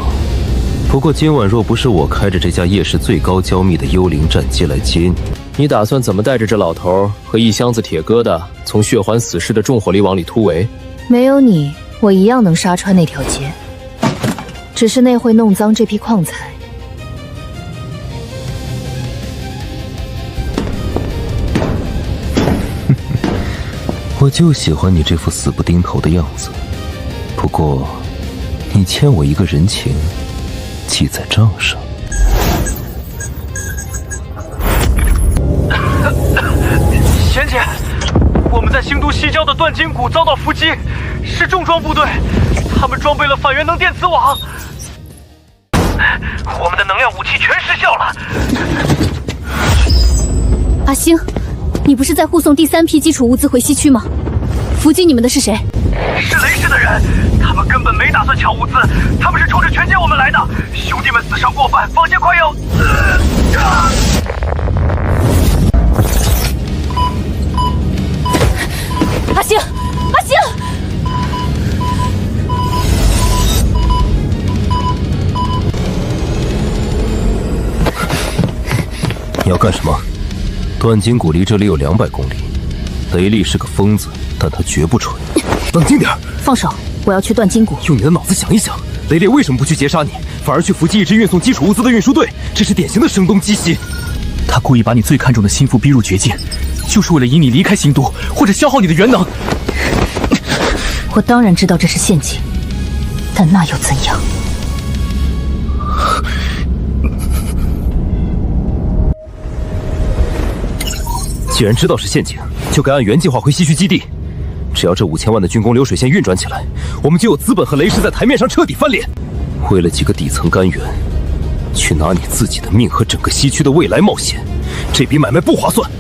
不过今晚若不是我开着这架夜市最高焦密的幽灵战机来接你，你打算怎么带着这老头和一箱子铁疙瘩从血环死士的重火力网里突围？没有你，我一样能杀穿那条街，只是那会弄脏这批矿材。我就喜欢你这副死不盯头的样子。不过，你欠我一个人情，记在账上。贤姐，我们在新都西郊的断金谷遭到伏击，是重装部队，他们装备了反元能电磁网，我们的能量武器全失效了。阿星，你不是在护送第3批基础物资回西区吗？伏击你们的是谁？是雷氏的人，他们根本没打算抢物资，他们是冲着全歼我们来的。兄弟们死伤过半，防线快要……阿星，阿星！你要干什么？断金谷离这里有200公里。雷利是个疯子，但他绝不蠢。冷静点！放手！我要去断金谷。用你的脑子想一想，雷烈为什么不去截杀你，反而去伏击一支运送基础物资的运输队？这是典型的声东击西。他故意把你最看重的心腹逼入绝境，就是为了引你离开新都，或者消耗你的元能。我当然知道这是陷阱，但那又怎样？既然知道是陷阱，就该按原计划回西区基地。只要这5000万的军工流水线运转起来，我们就有资本和雷氏在台面上彻底翻脸。为了几个底层干员，去拿你自己的命和整个西区的未来冒险，这笔买卖不划算。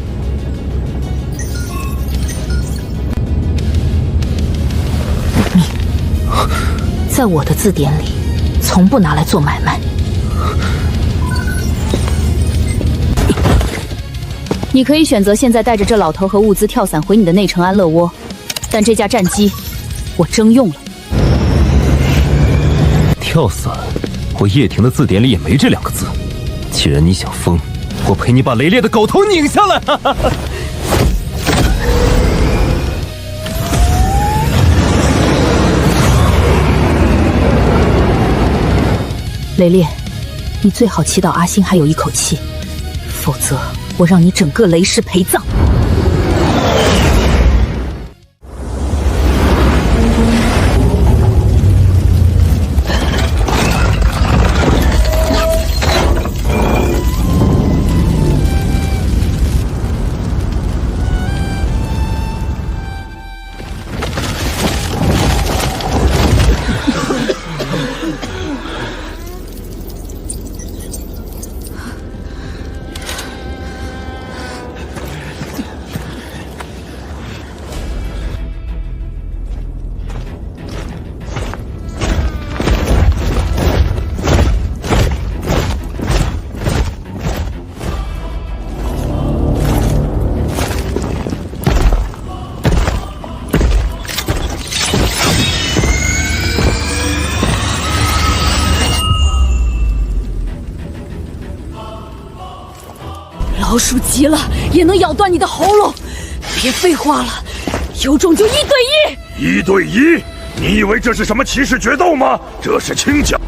命，在我的字典里，从不拿来做买卖。你可以选择现在带着这老头和物资跳伞回你的内城安乐窝，但这架战机我征用了。跳伞，我叶婷的字典里也没这2个字。既然你想疯，我陪你把雷烈的狗头拧下来。雷烈，你最好祈祷阿星还有一口气，否则我让你整个雷氏陪葬。老鼠急了也能咬断你的喉咙，别废话了，有种就1对1！1对1？你以为这是什么骑士决斗吗？这是清剿。